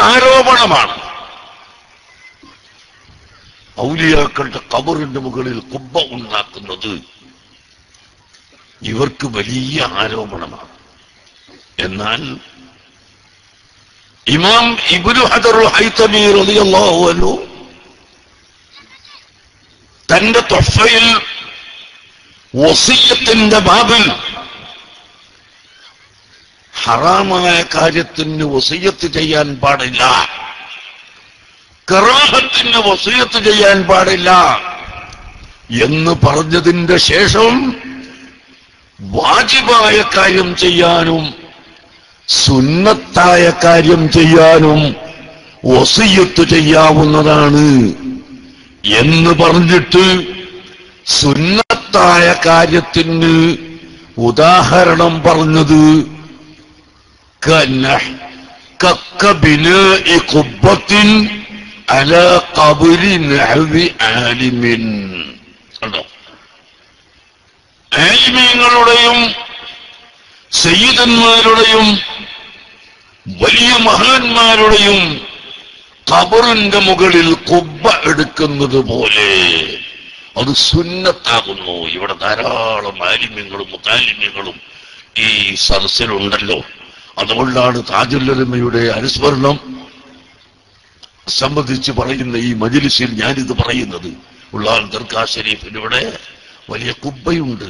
ആരോപണമാണ്. ഔലിയാക്കളുടെ ഖബറിന്റെ മുകളിൽ ഖുബ്ബ ഉണ്ടാക്കുന്നത് ഇവർക്ക് വലിയ ആരോപണമാണ്. എന്നാൽ ഇമാം ഇബ്നു ഹജറുൽ ഹൈതമി റളിയല്ലാഹു അൻഹു തന്റെ തുഹ്ഫയിൽ വസിയ്യത്തിന്റെ ബാബിൽ ഹറാമായ കാര്യത്തിന് വസിയ്യത്ത് ചെയ്യാൻ പാടില്ല, കറാഹത്തിന് വസിയ്യത്ത് ചെയ്യാൻ പാടില്ല എന്ന് പറഞ്ഞതിന്റെ ശേഷം വാജിബായ കാര്യം ചെയ്യാനും സുന്നത്തായ കാര്യം ചെയ്യാനും വസിയ്യത്ത് ചെയ്യാവുന്നതാണ് എന്ന് പറഞ്ഞിട്ട് സുന്നത്തായ കാര്യത്തിന് ഉദാഹരണം പറഞ്ഞത് കബിനാഇ ഖുബ്ബത്തിൻ അലാ ഖബ്രി നഹ്വി ആലിമിൻ. കണ്ടോ, ആലിമീങ്ങളുടെയും സയ്യിദന്മാരുടെയും വലിയ മഹാന്മാരുടെയും ഖബറിന്റെ മുകളിൽ ഖുബ്ബ എടുക്കുന്നത് പോലെ അത് സുന്നത്താകുന്നു. ഇവിടെ ധാരാളം ആലിമ്യങ്ങളും മുതാലിമ്യങ്ങളും ഈ സദസ്സിലുണ്ടല്ലോ. അതുകൊണ്ടാണ് താജുൽ ഉലമയുടെ അനുസ്മരണം സംബന്ധിച്ച് പറയുന്ന ഈ മജ്ലിസിൽ ഞാനിത് പറയുന്നത്. ഉള്ളാൽ ദർഗാ ഷരീഫിലൂടെ വലിയ ഖുബ്ബയുണ്ട്.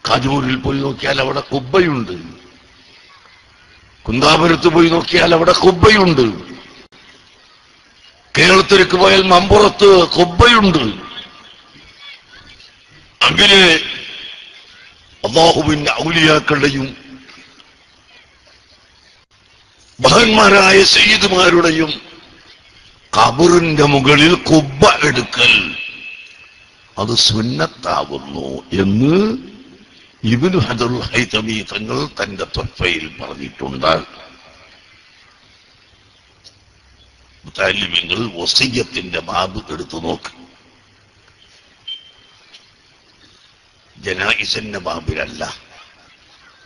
കാജൂരിൽ പോയി നോക്കിയാൽ അവിടെ ഖുബ്ബയുണ്ട്. കുന്താപുരത്ത് പോയി നോക്കിയാൽ അവിടെ ഖുബ്ബയുണ്ട്. കേരളത്തിലേക്ക് പോയാൽ മമ്പുറത്ത് ഖുബ്ബയുണ്ട്. അങ്ങനെ അല്ലാഹുവിന്റെ ഔലിയാക്കളുടെയും മഹാന്മാരായ സയ്യിദുമാരുടെയും ഖബറിന്റെ മുകളിൽ ഖുബ്ബ എടുക്കൽ അത് സുന്നത്താകുന്നു എന്ന് ഇബ്നു ഹജറുൽ ഹൈതമി തങ്ങൾ തന്റെ തുഹ്ഫയിൽ പറഞ്ഞിട്ടുണ്ട്. മുതല്ലിമീങ്ങൾ വസിയ്യത്തിന്റെ ബാബ് എടുത്തു നോക്ക്. ജനായിസിന്റെ ബാബിലല്ല,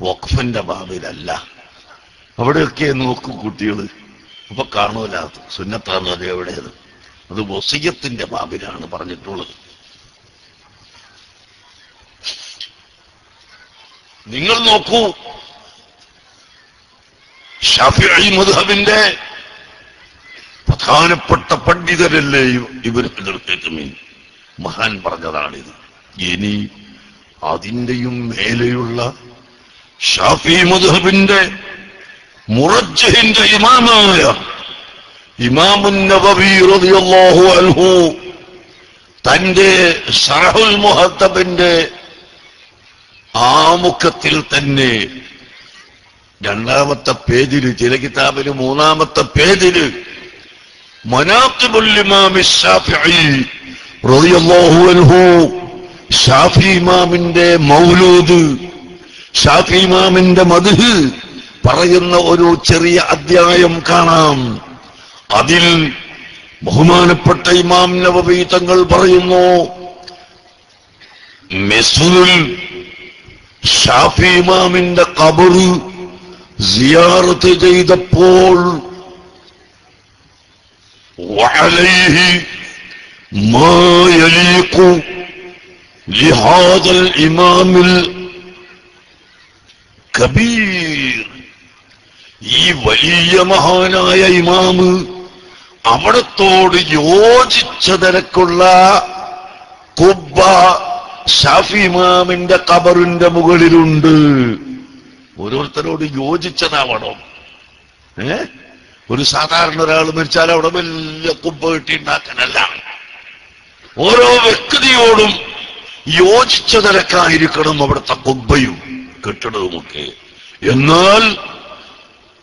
വഖഫിന്റെ ബാബിലല്ല. അവിടെയൊക്കെ നോക്കൂ കുട്ടികൾ, അപ്പൊ കാണൂല സുന്നത്താന്ന്. അത് എവിടെയത്? അത് വസിയ്യത്തിന്റെ ബാബിലാണ് പറഞ്ഞിട്ടുള്ളത്. നിങ്ങൾ നോക്കൂ, ശാഫിഈ മദ്ഹബിന്റെ പ്രധാനപ്പെട്ട പണ്ഡിതരല്ലേ ഇബ്നു ഹജറുൽ ഹൈതമി, മഹാൻ പറഞ്ഞതാണിത്. ഇനി അതിന്റെയും മേലെയുള്ള ശാഫിഈ മദ്ഹബിന്റെ മുറജ്ജിഹിന്റെ ഇമാമായ ഇമാമുൻ നവവി റളിയല്ലാഹു അൻഹു തന്റെ ശറഹുൽ മുഹദ്ദബിന്റെ ആമുഖത്തിൽ തന്നെ രണ്ടാമത്തെ പേജില്, ചില കിതാബില് മൂന്നാമത്തെ പേജില് മനാഖിബുൽ ഇമാമി ശാഫിഈ റളിയല്ലാഹു അൻഹു, ശാഫിഈ ഇമാമിന്റെ മൗലൂദ്, ശാഫിഈ ഇമാമിന്റെ മദ്ഹ് പറയുന്ന ഒരു ചെറിയ അധ്യായം കാണാം. അതിൽ ബഹുമാനപ്പെട്ട ഇമാം നവവി തങ്ങൾ പറയുന്നു, മിസ്റുൽ ഷാഫി ഇമാമിന്റെ ഖബർ സിയാറത്ത് ചെയ്തപ്പോൾ വഅലൈഹി മാ യലീഖു ലിഹാദൽ ഇമാമിൽ കബീർ, ഈ വലിയ മഹാനായ ഇമാമ് അവിടത്തോട് യോജിച്ച നിരക്കുള്ള ഖുബ്ബ ശാഫി ഇമാമിന്റെ ഖബറിന്റെ മുകളിലുണ്ട്. ഓരോരുത്തരോട് യോജിച്ചതാവണം. ഒരു സാധാരണ ഒരാൾ മരിച്ചാൽ അവിടെ വലിയ ഖുബ്ബ കെട്ടിണ്ടാക്കാനല്ല, ഓരോ വ്യക്തിയോടും യോജിച്ച നിരക്കായിരിക്കണം അവിടുത്തെ ഖുബ്ബയും കെട്ടിടവുമൊക്കെ. എന്നാൽ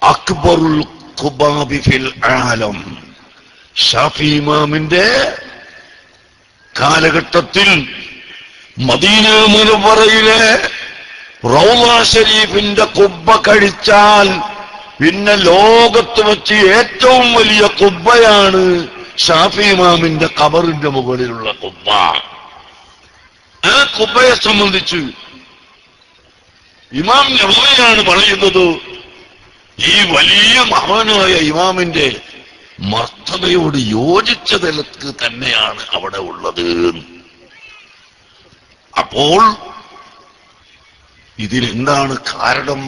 അക്ബറുൽ ഖുബാബി ഫിൽ ആലം, ശാഫി ഇമാമിന്റെ കാലഘട്ടത്തിൽ മദീന മുനവ്വറയിലെ റൗള ഷരീഫിന്റെ ഖുബ്ബ കഴിച്ചാൽ പിന്നെ ലോകത്ത് വെച്ച് ഏറ്റവും വലിയ ഖുബ്ബയാണ് ഷാഫി ഇമാമിന്റെ ഖബറിന്റെ മുകളിലുള്ള ഖുബ്ബ. ആ ഖുബ്ബയെ സംബന്ധിച്ച് ഇമാം നവവിയാണ് പറയുന്നത്, ഈ വലിയ മഹാനായ ഇമാമിന്റെ മർത്തബയോട് യോജിച്ച നിലക്ക് തന്നെയാണ് അവിടെ ഉള്ളത്. അപ്പോൾ ഇതിലെന്താണ് കാരണം?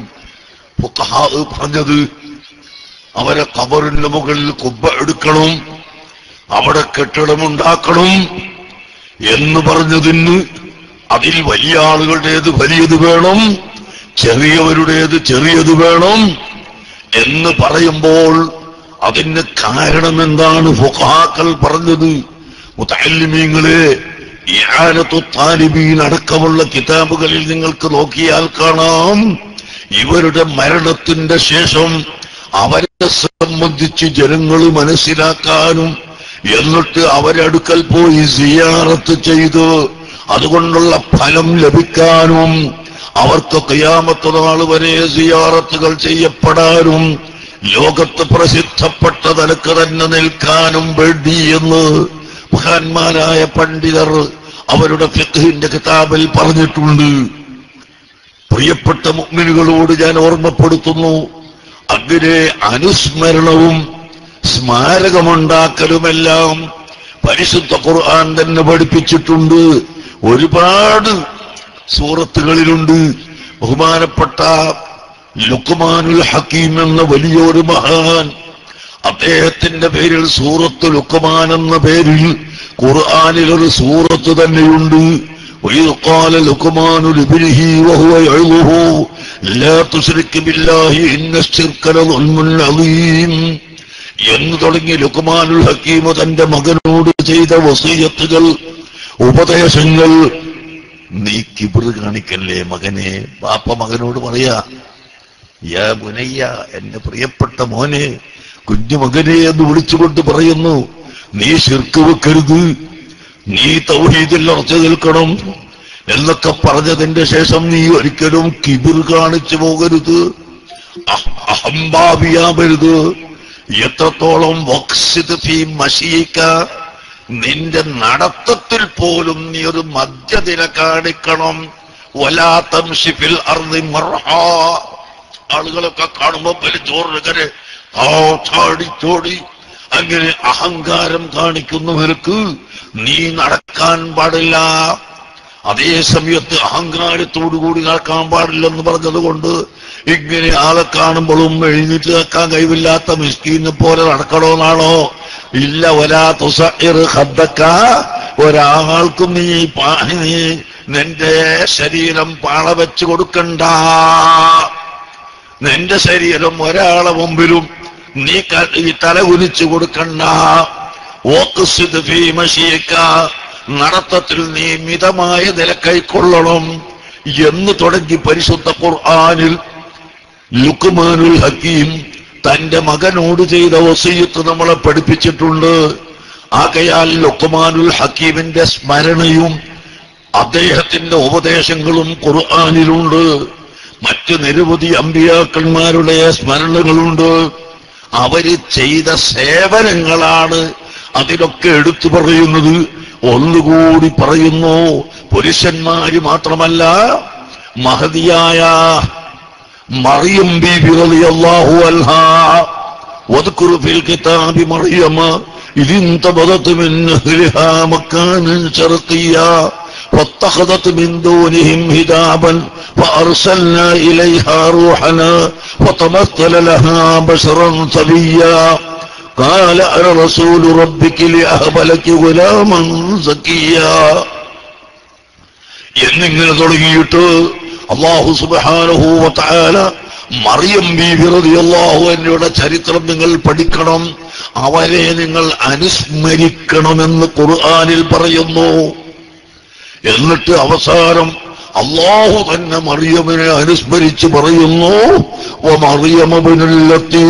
ഫുഖഹാ പറഞ്ഞത് അവരെ ഖബറിന്റെ മുകളിൽ കുബ്ബ എടുക്കണം, അവിടെ കെട്ടിടമുണ്ടാക്കണം എന്ന് പറഞ്ഞതിന് അതിൽ വലിയ ആളുകളുടേത് വലിയത് വേണം, ചെറിയവരുടേത് ചെറിയത് വേണം എന്ന് പറയുമ്പോൾ അതിന് കാരണം എന്താണ്? ഫുഖഹാക്കൾ പറഞ്ഞത്, മുതഅല്ലിമീങ്ങളെ, ഇആനത്തു താലിബീൻ അടക്കമുള്ള കിതാബുകളിൽ നിങ്ങൾക്ക് നോക്കിയാൽ കാണാം, ഇവരുടെ മരണത്തിന്റെ ശേഷം അവരെ സംബന്ധിച്ച് ജനങ്ങൾ മനസ്സിലാക്കാനും എന്നിട്ട് അവരടുക്കൽ പോയി സിയാറത്ത് ചെയ്ത് അതുകൊണ്ടുള്ള ഫലം ലഭിക്കാനും അവർക്ക് ഖിയാമത്ത് നാൾ വരെ സിയാറത്തുകൾ ചെയ്യപ്പെടാനും ലോകത്ത് പ്രസിദ്ധപ്പെട്ട നിലക്ക് തന്നെ നിൽക്കാനും വേണ്ടി എന്ന് മഹാന്മാരായ പണ്ഡിതർ അവരുടെ ഫിഖ്ഹിന്റെ കിതാബിൽ പറഞ്ഞിട്ടുണ്ട്. പ്രിയപ്പെട്ട മുഅ്മിനുകളോട് ഞാൻ ഓർമ്മപ്പെടുത്തുന്നു, അങ്ങനെ അനുസ്മരണവും സ്മാരകമുണ്ടാക്കലുമെല്ലാം പരിശുദ്ധ ഖുർആൻ തന്നെ പഠിപ്പിച്ചിട്ടുണ്ട്. ഒരുപാട് സൂറത്തുകളിലുണ്ട്. ബഹുമാനപ്പെട്ട ലുഖ്മാനുൽ ഹക്കീം എന്ന വലിയൊരു മഹാൻ, അദ്ദേഹത്തിന്റെ പേരിൽ സൂറത്ത് ലുഖ്മാൻ എന്ന പേരിൽ ഖുർആനിൽ ഒരു സൂറത്ത് തന്നെയുണ്ട്. وإذ قال لقمان لابنه وهو يعظه لا تشرك بالله إن الشرك لظلم عظيم എന്ന് തുടങ്ങി ലുഖ്മാനുൽ ഹക്കീം തന്റെ മകനോട് ചെയ്ത വസിയത്തുകൾ, ഉപദേശങ്ങൾ. നീ കിബ്ർ കാണിക്കല്ലേ മകനെ. ബാപ്പ മകനോട് പറയാ, യാ ബുനയ്യ, എന്റെ പ്രിയപ്പെട്ട മോനെ, കുഞ്ഞുമകനെ എന്ന് വിളിച്ചുകൊണ്ട് പറയുന്നു, നീ ശിർക്ക് വെക്കരുത്, നീ തൗഹീദിൽ ഉറച്ചു നിൽക്കണം എന്നൊക്കെ പറഞ്ഞതിന്റെ ശേഷം നീ ഒരിക്കലും കിബിർ കാണിച്ചു പോകരുത്, അഹംഭാവിയാവരുത്. എത്രത്തോളം വഖ്സിദ് ഫീ മശീക, നിന്റെ നടത്തത്തിൽ പോലും നീ ഒരു മധ്യനില കാണിക്കണം. വലാ തംശി ഫിൽ അർദി മർഹാ, ആളുകളൊക്കെ കാണുമ്പോ ചോറിങ്ങനെ ചോടി അങ്ങനെ അഹങ്കാരം കാണിക്കുന്നവർക്ക് നീ നടക്കാൻ പാടില്ല. അതേ സമയത്ത് അഹങ്കാരത്തോടുകൂടി നടക്കാൻ പാടില്ലെന്ന് പറഞ്ഞതുകൊണ്ട് ഇങ്ങനെ ആളെ കാണുമ്പോഴും എഴുന്നേറ്റ് നിൽക്കാൻ കഴിവില്ലാത്ത മിസ്കീനെ പോലെ നടക്കണമെന്നാണോ? ഇല്ല. വലാ തുസഇർ ഖദ്ദക, ഒരാൾക്കും നീ നിന്റെ ശരീരം പാള വെച്ച് കൊടുക്കണ്ട. നിന്റെ ശരീരം ഒരാളെ മുമ്പിലും നീ തല കുനിച്ചു കൊടുക്കണ്ട. വഖ്സിദ് ഫീ മശീക, നടത്തത്തിൽ നീ മിതമായ നില കൈക്കൊള്ളണം എന്ന് തുടങ്ങി പരിശുദ്ധ ഖുർആനിൽ ലുഖ്മാനുൽ ഹക്കീം തന്റെ മകനോട് ചെയ്ത വസിയത്ത് നമ്മളെ പഠിപ്പിച്ചിട്ടുണ്ട്. ആകയാൽ ലുഖ്മാനുൽ ഹക്കീമിന്റെ സ്മരണയും അദ്ദേഹത്തിന്റെ ഉപദേശങ്ങളും ഖുർആനിലുണ്ട്. മറ്റ് നിരവധി അമ്പിയാക്കന്മാരുടെ സ്മരണകളുണ്ട്. അവര് ചെയ്ത സേവനങ്ങളാണ് അതിലൊക്കെ എടുത്തു പറയുന്നത്. ഒന്നുകൂടി പറയുന്നു, പുരുഷന്മാര് മാത്രമല്ല, മഹദിയായ മറിയം ബീബി റളിയല്ലാഹു അൻഹാ, വദ്കുർ ഫിൽ കിതാബി മറിയമ ഇദ് ഇൻതബദത് മിൻ അഹ്ലിഹാ മക്കാനൻ ശർഖിയ്യാ فاتخذت من دونهم حجابا فأرسلنا إليها روحنا فتمثل لها بشرا سويا قال أنا رسول ربك لأهب لك غلاما زكيا എന്നിങ്ങനെ തുടങ്ങിയിട്ട് അല്ലാഹു സുബ്ഹാനഹു വ തആല മറിയം ബീബി റളിയല്ലാഹു അൻഹയുടെ ചരിത്രം നിങ്ങൾ പഠിക്കണം, അവരെ നിങ്ങൾ അനുസ്മരിക്കണമെന്ന് ഖുർആനിൽ പറയുന്നു. എന്നിട്ട് അവസാനം അല്ലാഹു തന്നെ മറിയമിനെ അനുസ്മരിച്ച് പറയുന്നു, വമറിയമ ബിനല്ലത്തി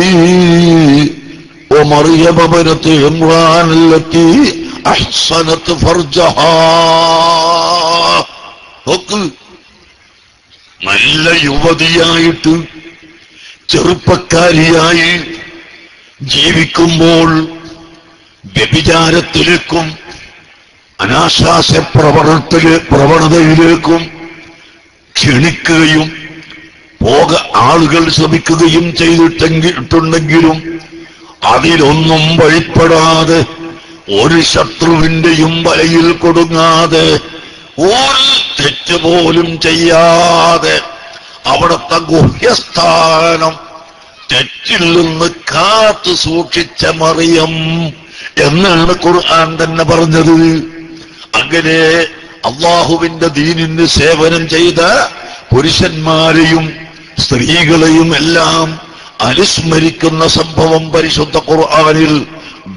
വമറിയമ ബിനത്ത് ഇമ്രാനല്ലത്തി അഹ്സനത് ഫർജഹാ. നോക്ക്, നല്ല യുവതിയായിട്ട് ചെറുപ്പക്കാരിയായി ജീവിക്കുമ്പോൾ വ്യഭിചാരത്തിലേക്കും അനാശാസ്യ പ്രവണതയിലേക്കും ക്ഷണിക്കുകയും ആളുകൾ ശ്രമിക്കുകയും ചെയ്തിട്ടുണ്ടെങ്കിലും അതിലൊന്നും വഴിപ്പെടാതെ, ഒരു ശത്രുവിന്റെയും വലയിൽ കൊടുങ്ങാതെ, ഒരു തെറ്റ് പോലും ചെയ്യാതെ അവിടുത്തെ ഗുഹ്യസ്ഥാനം തെറ്റിൽ നിന്ന് കാത്തു സൂക്ഷിച്ച മറിയം എന്നാണ് ഖുർആൻ തന്നെ പറഞ്ഞത്. അങ്ങനെ അള്ളാഹുവിന്റെ ദീനിന് സേവനം ചെയ്ത പുരുഷന്മാരെയും സ്ത്രീകളെയും എല്ലാം അനുസ്മരിക്കുന്ന സംഭവം പരിശുദ്ധ ഖുർആനിൽ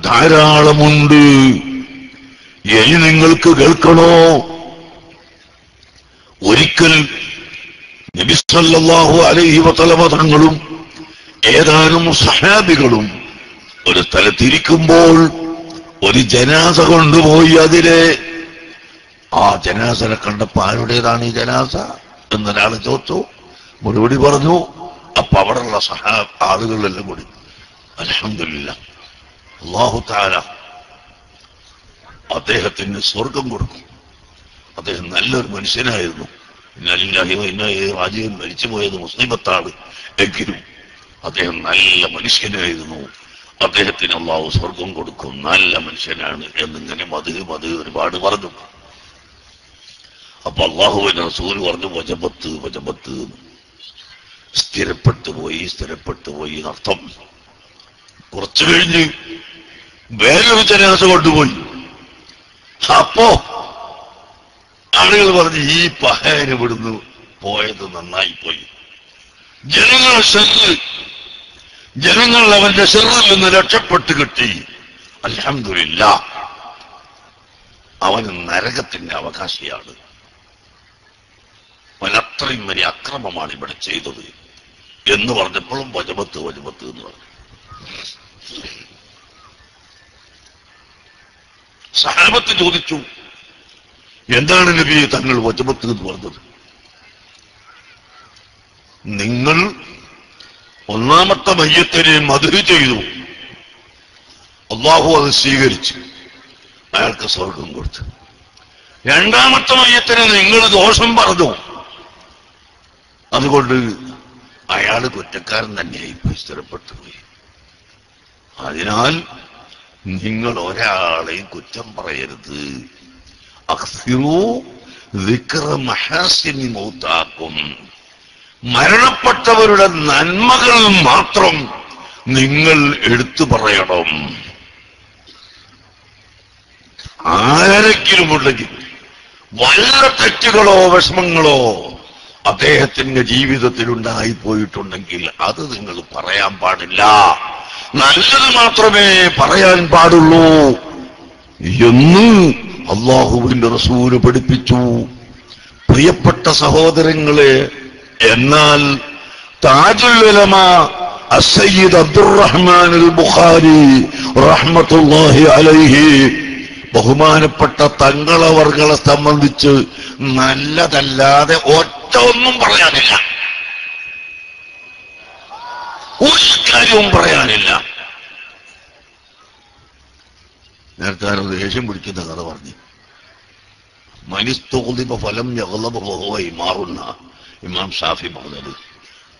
ധാരാളമുണ്ട്. ഇനി നിങ്ങൾക്ക് കേൾക്കണോ? ഒരിക്കൽ നബി സല്ലല്ലാഹു അലൈഹി വസല്ലമ തങ്ങളും ഏതാനും സഹാബികളും ഒരു സ്ഥലത്തിരിക്കുമ്പോൾ ഒരു ജനാസ കൊണ്ടുപോയി. അതിലെ ആ ജനാസനെ കണ്ടപ്പോ ആരുടേതാണ് ഈ ജനാസ എന്നൊരാൾ ചോദിച്ചു. മറുപടി പറഞ്ഞു. അപ്പൊ അവിടെയുള്ള ആളുകളെല്ലാം കൂടി അൽഹംദുലില്ലാഹ്, അല്ലാഹു തആല അദ്ദേഹത്തിന് സ്വർഗം കൊടുക്കും, അദ്ദേഹം നല്ലൊരു മനുഷ്യനായിരുന്നു, രാജ്യം മരിച്ചുപോയത് മുസ്ലിമത്താണ്, എങ്കിലും അദ്ദേഹം നല്ല മനുഷ്യനായിരുന്നു, അദ്ദേഹത്തിന് അല്ലാഹു സ്വർഗം കൊടുക്കും, നല്ല മനുഷ്യനാണ് എന്നിങ്ങനെ മത് ഒരുപാട് പറഞ്ഞു. അപ്പൊ അല്ലാഹുവിന്റെ റസൂൽ പറഞ്ഞു വജബത്ത്, സ്ഥിരപ്പെട്ടു പോയി എന്നർത്ഥം. കുറച്ചു കഴിഞ്ഞ് വേറൊരു ജനാസ കൊണ്ടുപോയി. അപ്പോ ആളുകൾ പറഞ്ഞു, ഈ പഹയന് ഇവിടുന്ന് പോയത് നന്നായിപ്പോയി, ജനങ്ങൾ അവന്റെ ശർറിൽ നിന്ന് രക്ഷപ്പെട്ട് കിട്ടി, അൽഹംദുലില്ലാഹ്, അവന് നരകത്തിന്റെ അവകാശിയാണ്, അവൻ അത്രയും വലിയ അക്രമമാണ് ഇവിടെ ചെയ്തത് എന്ന് പറഞ്ഞപ്പോഴും വജബത്ത് എന്ന് പറഞ്ഞു. സഹാബത്ത് ചോദിച്ചു, എന്താണ് നബിയെ തങ്ങൾ വജബത്ത് എന്ന് പറഞ്ഞത്? നിങ്ങൾ ഒന്നാമത്തെ മയ്യത്തിനെ മദ്ഹ് ചെയ്തു, അല്ലാഹു അത് സ്വീകരിച്ചു, അയാൾക്ക് സ്വർഗം കൊടുത്തു. രണ്ടാമത്തെ മയ്യത്തിന് നിങ്ങൾ ദോഷം പറഞ്ഞു, അതുകൊണ്ട് അയാൾ കുറ്റക്കാരൻ തന്നെയായി സ്ഥിരപ്പെട്ടു പോയി. അതിനാൽ നിങ്ങൾ ഒരാളെയും കുറ്റം പറയരുത്. അക്സിറൂ ദിക്റ മഹാസിനി മൗതാക്കും, മരണപ്പെട്ടവരുടെ നന്മകൾ മാത്രം നിങ്ങൾ എടുത്തു പറയണം. ആരെങ്കിലുമുണ്ടെങ്കിൽ വല്ല തെറ്റുകളോ വിഷമങ്ങളോ അദ്ദേഹത്തിന്റെ ജീവിതത്തിൽ ഉണ്ടായിപ്പോയിട്ടുണ്ടെങ്കിൽ അത് നിങ്ങൾ പറയാൻ പാടില്ല, നല്ലത് മാത്രമേ പറയാൻ പാടുള്ളൂ എന്ന് അല്ലാഹുവിന്റെ റസൂല് പഠിപ്പിച്ചു. പ്രിയപ്പെട്ട സഹോദരങ്ങളെ, എന്നാൽ താജുൽ ഉലമ അസ്സയ്യിദ് അബ്ദുറഹ്മാൻ അൽ ബുഖാരി റഹ്മത്തുള്ളാഹി അലൈഹി ബഹുമാനപ്പെട്ട തങ്ങളവർകളെ സംബന്ധിച്ച് നല്ലതല്ലാതെ ഒറ്റ ഒന്നും പറയാനില്ല, ഒരു കാര്യവും പറയാനില്ല. നേരത്തെ ആരോ ദേഷ്യം പിടിക്കുന്ന കഥ പറഞ്ഞു. മനിസ്തുഖ്ദിബ ഫലം യഗ്ളബ വഹുവ ഇമാറുന്ന ഇമാം ഷാഫി പറഞ്ഞത്.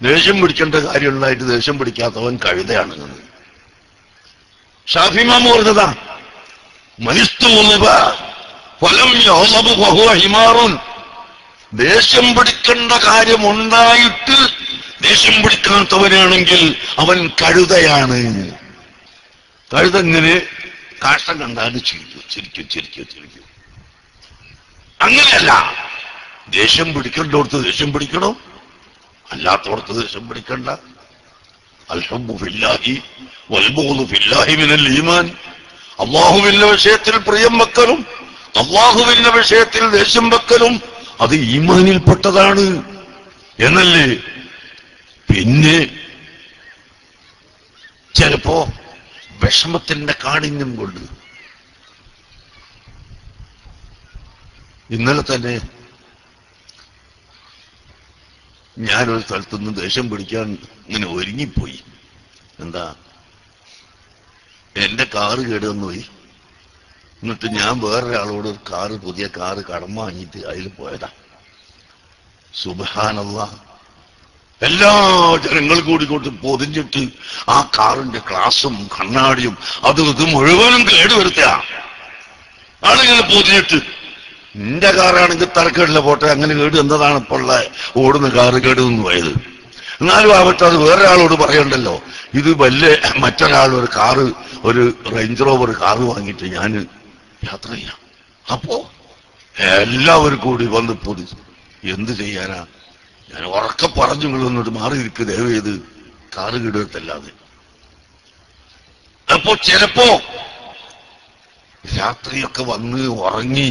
ദേഷ്യം പിടിക്കേണ്ട കാര്യമുള്ളതായിട്ട് ദേഷ്യം പിടിക്കാത്തവൻ കഴുതയാണ്. ഷാഫി ഇമാം പറഞ്ഞതാ, മനിസ്തുഖ്ദിബ ഫലം യഗ്ളബ വഹുവ ഇമാറുൻ, ദേഷ്യം പിടിക്കേണ്ട കാര്യമുണ്ടായിട്ട് ദേഷ്യം പിടിക്കാത്തവനാണെങ്കിൽ അവൻ കഴുതയാണ്. കഴുതെങ്ങനെ കാഷ്ടം കണ്ടാലും ചിരിക്കും. അങ്ങനെയല്ല, ദേഷ്യം പിടിക്കേണ്ടോടത്ത് ദേഷ്യം പിടിക്കണം, അല്ലാത്തവർക്ക് ദേഷ്യം പിടിക്കണ്ട. അൽഹബ്ബു ഫില്ലാഹി വൽബുഗ്ദു ഫില്ലാഹി മിനൽ ഈമാൻ, അല്ലാഹുവിന്റെ വിഷയത്തിൽ പ്രിയം വെക്കലും അല്ലാഹുവിന്റെ വിഷയത്തിൽ ദേഷ്യം വെക്കലും അത് ഈമാനിൽപ്പെട്ടതാണ് എന്നല്ലേ. പിന്നെ ചിലപ്പോ വിഷമത്തിന്റെ കാഠിന്യം കൊണ്ട്, ഇന്നലെ തന്നെ ഞാനൊരു സ്ഥലത്തുനിന്ന് ദേഷ്യം പിടിക്കാൻ ഇങ്ങനെ ഒരുങ്ങിപ്പോയി. എന്താ, എന്റെ കാറ് കേടുവന്നു പോയി. എന്നിട്ട് ഞാൻ വേറൊരാളോട് പുതിയ കാറ് കടം വാങ്ങിയിട്ട് അതിൽ പോയതാ. സുബ്ഹാനല്ലാഹ്, എല്ലാ ജനങ്ങൾ കൂടി കൊണ്ട് പൊതിഞ്ഞിട്ട് ആ കാറിന്റെ ഗ്ലാസും കണ്ണാടിയും അതും ഇത് മുഴുവനും കേടുവരുത്തുക. ആളുകൾ പൊതിഞ്ഞിട്ട് നിന്റെ കാറാണെങ്കിൽ തരക്കേടില്ല പോട്ടെ, അങ്ങനെ കേട് എന്നതാണ് ഇപ്പോൾ ഉള്ള ഓടുന്ന കാറ് കേടുവന്നു പോയത്. എന്നാലും ആവട്ടെ, അത് വേറൊരാളോട് പറയണ്ടല്ലോ. ഇത് മറ്റൊരാൾ ഒരു കാറ്, ഒരു റേഞ്ച് റോവർ കാറ് വാങ്ങിയിട്ട് ഞാൻ യാത്ര ചെയ്യാം. അപ്പോ എല്ലാവരും കൂടി വന്ന് പൊതിച്ചു. എന്ത് ചെയ്യാനാ? ഞാൻ ഉറക്കെ പറഞ്ഞു, നിങ്ങളൊന്നിട്ട് മാറിയിരിക്കുക ദയവ് ചെയ്ത്, കാറ് കേടുവരുത്തല്ലാതെ. അപ്പോ ചിലപ്പോ രാത്രിയൊക്കെ വന്ന് ഉറങ്ങി,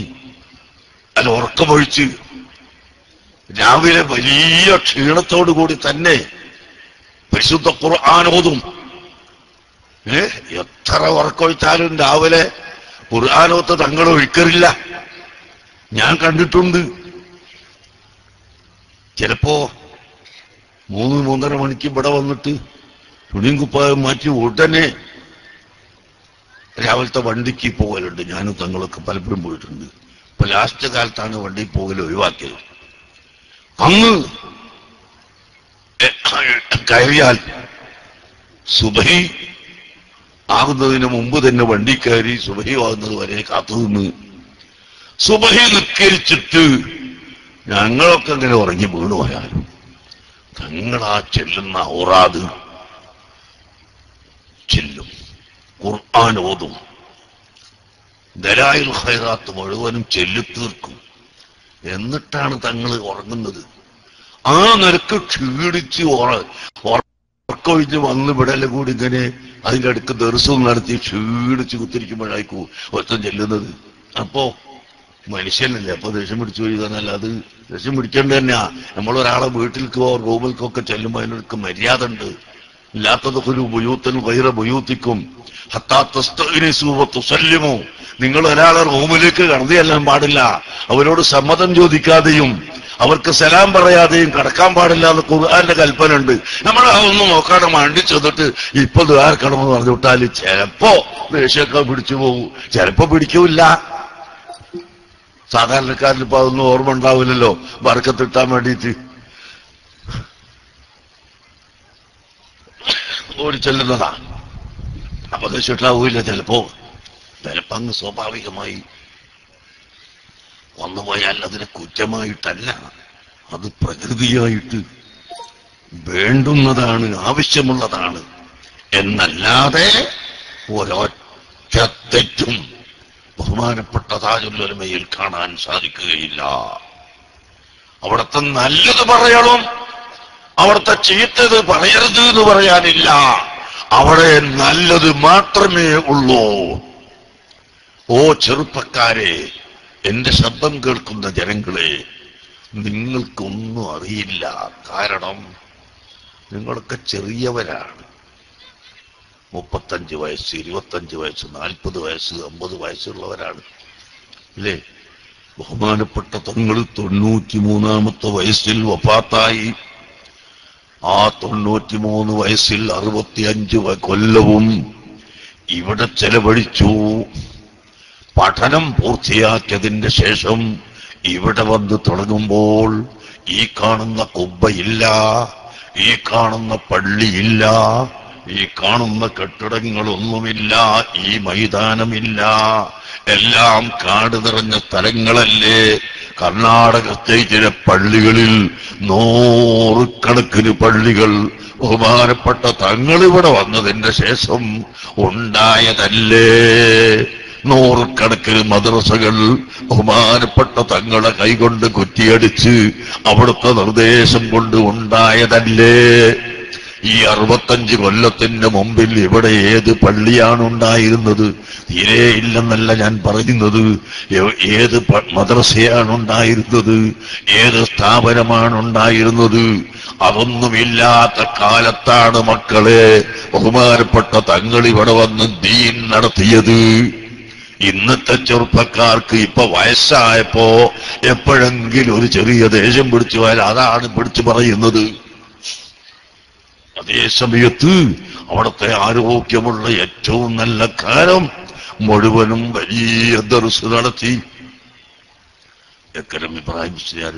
അല്ല ഉറക്കമൊഴിച്ച് രാവിലെ വലിയ ക്ഷീണത്തോടു കൂടി തന്നെ പരിശുദ്ധ ഖുർആൻ ഓതും. എത്ര ഉറക്കൊഴിച്ചാലും രാവിലെ ഖുർആനോത്ത് തങ്ങൾ ഒഴിക്കറില്ല. ഞാൻ കണ്ടിട്ടുണ്ട്. ചിലപ്പോ 3-3:30 മണിക്ക് ഇവിടെ വന്നിട്ട് തുണിയും കുപ്പായം മാറ്റി ഉടനെ രാവിലത്തെ വണ്ടിക്ക് പോകലുണ്ട്. ഞാനും തങ്ങളൊക്കെ പലപ്പോഴും പോയിട്ടുണ്ട്. ഇപ്പൊ ലാസ്റ്റ് കാലത്താണ് വണ്ടി പോകൽ ഒഴിവാക്കിയത്. അന്ന് കയറിയാൽ സുബഹി ആകുന്നതിന് മുമ്പ് തന്നെ വണ്ടി കയറി സുബഹി ആകുന്നത് വരെ കാത്തുനിന്ന് സുബഹി നിസ്കരിച്ചിട്ട് ഞങ്ങളൊക്കെ അങ്ങനെ ഉറങ്ങി വീണുപോയാലും തങ്ങളാ ചെല്ലുന്ന ഔറാദ് ചെല്ലും, ഖുർആൻ ഓതും, ദലായിൽ ഖൈറാത്ത് മുഴുവനും ചൊല്ലിത്തീർക്കും. എന്നിട്ടാണ് തങ്ങൾ ഉറങ്ങുന്നത്. ആ നിരക്ക് ക്ഷീണിച്ച് ഉറക്കൊഴിഞ്ഞ് വന്ന് വിടലും കൂടി ഇങ്ങനെ അതിന്റെ അടുക്ക് ദർശനം നടത്തി ക്ഷീണിച്ച് കുത്തിരിക്കുമ്പോഴായിരിക്കും ഒറ്റം ചെല്ലുന്നത്. അപ്പോ മനുഷ്യനല്ലേ, അപ്പൊ ദേഷ്യം പിടിച്ചു പോയിന്നല്ല, അത് ദേഷ്യം പിടിക്കേണ്ട തന്നെയാ. നമ്മളൊരാളെ വീട്ടിലേക്കോ റൂമിലേക്കോ ഒക്കെ ചെല്ലുമ്പോ അതിനൊക്കെ മര്യാദ ഉണ്ട്. ഇല്ലാത്തതൊക്കെ ബുയൂത്തനും വൈറ ബുയൂത്തിക്കും ഹത്താത്തസ്തഗ്നിസൂവത്തുസല്ലിമു. നിങ്ങൾ ഒരാളെ റൂമിലേക്ക് കടന്നു ചെല്ലാൻ പാടില്ല, അവരോട് സമ്മതം ചോദിക്കാതെയും അവർക്ക് സലാം പറയാതെയും കടക്കാൻ പാടില്ല എന്ന് ഖുർആന്റെ കൽപ്പന ഉണ്ട്. നമ്മൾ അതൊന്നും നോക്കാതെ മണ്ടി ചെന്നിട്ട് ഇപ്പൊ ദ്വാരക്കണമെന്ന് പറഞ്ഞു വിട്ടാൽ ചിലപ്പോ ദേഷ്യമൊക്കെ പിടിച്ചു പോകും, ചിലപ്പോ പിടിക്കൂല്ല. സാധാരണക്കാരിൽ ഇപ്പൊ അതൊന്നും ഓർമ്മ ഉണ്ടാവില്ലല്ലോ, ബർക്കത്തിട്ടാൻ വേണ്ടിയിട്ട് ഓടിച്ചെല്ലുന്നതാ. അപ്പൊ ദേഷ്യമില്ല. ചിലപ്പോ അങ്ങ് സ്വാഭാവികമായി വന്നുപോയാൽ അതിനെ കുറ്റമായിട്ടല്ല, അത് പ്രകൃതിയായിട്ട് വേണ്ടുന്നതാണ്, ആവശ്യമുള്ളതാണ് എന്നല്ലാതെ ഒരൊറ്റ തെറ്റും ബഹുമാനപ്പെട്ട താജുൽ ഉലമയിൽ കാണാൻ സാധിക്കുകയില്ല. അവിടുത്തെ നല്ലത് പറയണം, അവിടുത്തെ ചീത്തത് പറയരുത് എന്ന് പറയാനില്ല. അവിടെ നല്ലത് മാത്രമേ ഉള്ളൂ. ഓ ചെറുപ്പക്കാരെ, എന്റെ ശബ്ദം കേൾക്കുന്ന ജനങ്ങളെ, നിങ്ങൾക്കൊന്നും അറിയില്ല. കാരണം നിങ്ങളൊക്കെ ചെറിയവരാണ്. 35 വയസ്സ്, 25 വയസ്സ്, 40 വയസ്സ്, 50 വയസ്സുള്ളവരാണ് അല്ലേ? ബഹുമാനപ്പെട്ട തങ്ങൾ 93-ാമത്തെ വയസ്സിൽ വഫാത്തായി. ആ 93 വയസ്സിൽ 65 കൊല്ലവും ഇവിടെ ചെലവഴിച്ചു. പഠനം പൂർത്തിയാക്കിയതിന്റെ ശേഷം ഇവിടെ വന്ന് തുടങ്ങുമ്പോൾ ഈ കാണുന്ന കുബ്ബയില്ല, ഈ കാണുന്ന പള്ളിയില്ല, ഈ കാണുന്ന കെട്ടിടങ്ങളൊന്നുമില്ല, ഈ മൈതാനമില്ല. എല്ലാം കാട് നിറഞ്ഞ സ്ഥലങ്ങളല്ലേ. കർണാടകത്തെ ചില പള്ളികളിൽ 100 കണക്കിന് പള്ളികൾ ബഹുമാനപ്പെട്ട തങ്ങളിവിടെ വന്നതിന്റെ ശേഷം ഉണ്ടായതല്ലേ. 100 കണക്കിന് മദ്രസകൾ ബഹുമാനപ്പെട്ട തങ്ങളെ കൈകൊണ്ട് കുറ്റിയടിച്ച് അവിടുത്തെ നിർദ്ദേശം കൊണ്ട് ഉണ്ടായതല്ലേ. ഈ 65 കൊല്ലത്തിന്റെ മുമ്പിൽ ഇവിടെ ഏത് പള്ളിയാണ് ഉണ്ടായിരുന്നത്? തീരെ ഇല്ലെന്നല്ല ഞാൻ പറയുന്നത്. ഏത് മദ്രസയാണ് ഉണ്ടായിരുന്നത്? ഏത് സ്ഥാപനമാണ് ഉണ്ടായിരുന്നത്? അതൊന്നുമില്ലാത്ത കാലത്താണ് മക്കളെ ബഹുമാനപ്പെട്ട തങ്ങൾ ഇവിടെ വന്ന് ദീൻ നടത്തിയത്. ഇന്നത്തെ ചെറുപ്പക്കാർക്ക് ഇപ്പൊ വയസ്സായപ്പോ എപ്പോഴെങ്കിലും ഒരു ചെറിയ ദേഷ്യം പിടിച്ചു പോയാൽ അതാണ് പിടിച്ചു പറയുന്നത്. അതേ സമയത്ത് അവിടുത്തെ ആരോഗ്യമുള്ള ഏറ്റവും നല്ല കാലം മുഴുവനും വലിയ ദർസ് നടത്തി. എക്കരം ഇബ്രാഹിം മുസ്ലിയാർ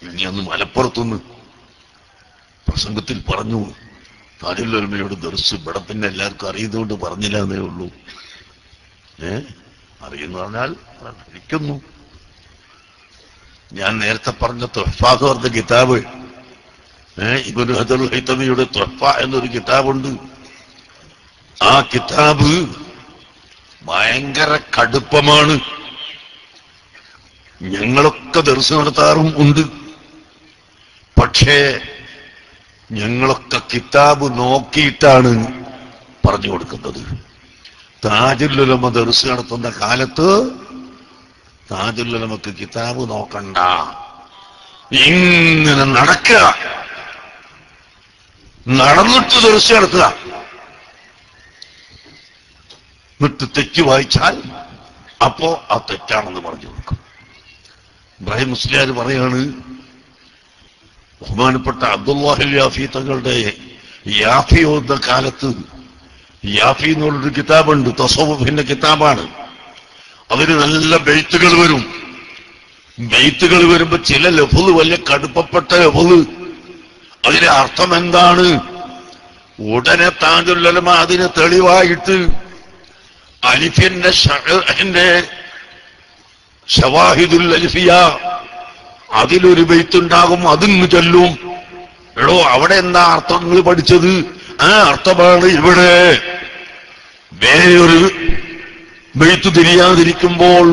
ഇനി അന്ന് മലപ്പുറത്തുനിന്ന് പ്രസംഗത്തിൽ പറഞ്ഞു, താജുൽ ഉലമയുടെ ദർസ് ഇവിടെ പിന്നെ എല്ലാവർക്കും അറിയുന്നതുകൊണ്ട് പറഞ്ഞില്ല എന്നേ ഉള്ളൂ. അറിയുന്നു പറഞ്ഞാൽ ഇരിക്കുന്നു. ഞാൻ നേരത്തെ പറഞ്ഞ തുഹ്ഫ എന്ന് പറഞ്ഞ കിതാബ്, ഇബ്നു ഹജറുൽ ഹൈതമിയുടെ തുഹ്ഫ എന്നൊരു കിതാബുണ്ട്. ആ കിതാബ് ഭയങ്കര കടുപ്പമാണ്. ഞങ്ങളൊക്കെ ദർസ് നടത്താറും ഉണ്ട്. പക്ഷേ ഞങ്ങളൊക്കെ കിതാബ് നോക്കിയിട്ടാണ് പറഞ്ഞു കൊടുക്കുന്നത്. താജുൽ ഉലമ ദർസ് നടത്തുന്ന കാലത്ത് താജുൽ ഉലമക്ക് കിതാബ് നോക്കണ്ട, ഇങ്ങനെ നടക്കുക, നടന്നിട്ട് ദർസ് നടത്തുക. എന്നിട്ട് തെറ്റ് വായിച്ചാൽ അപ്പോ ആ തെറ്റാണെന്ന് പറഞ്ഞു കൊടുക്കും. ഇബ്രാഹിം മുസ്ലിയാർ പറയാണ്, ബഹുമാനപ്പെട്ട അബ്ദുല്ലാഹിൽ യാഫി തങ്ങളുടെ യാഫി ഓതുന്ന കാലത്ത്, യാഫി എന്നുള്ളൊരു കിതാബുണ്ട്, തസവുഫിന്റെ കിതാബാണ്. അതിന് നല്ല ബെയ്ത്തുകൾ വരും. ബെയ്ത്തുകൾ വരുമ്പോ ചില ലഫ്ള് വലിയ കടുപ്പപ്പെട്ട ലഫ്ള്, അതിന്റെ അർത്ഥം എന്താണ്? ഉടനെ താജുൽ ഉലമ അതിന് തെളിവായിട്ട് അലിഫിന്റെ ഷവാഹിദുൽ അലിഫിയ അതിലൊരു ബെയ്ത്തുണ്ടാകും, അതിന്ന് ചൊല്ലും. എടോ അവിടെ എന്താ അർത്ഥം നിങ്ങൾ പഠിച്ചത്? ആ അർത്ഥമാണ് ഇവിടെ. വേറൊരു ബെയ്ത്ത് തിരിയാതിരിക്കുമ്പോൾ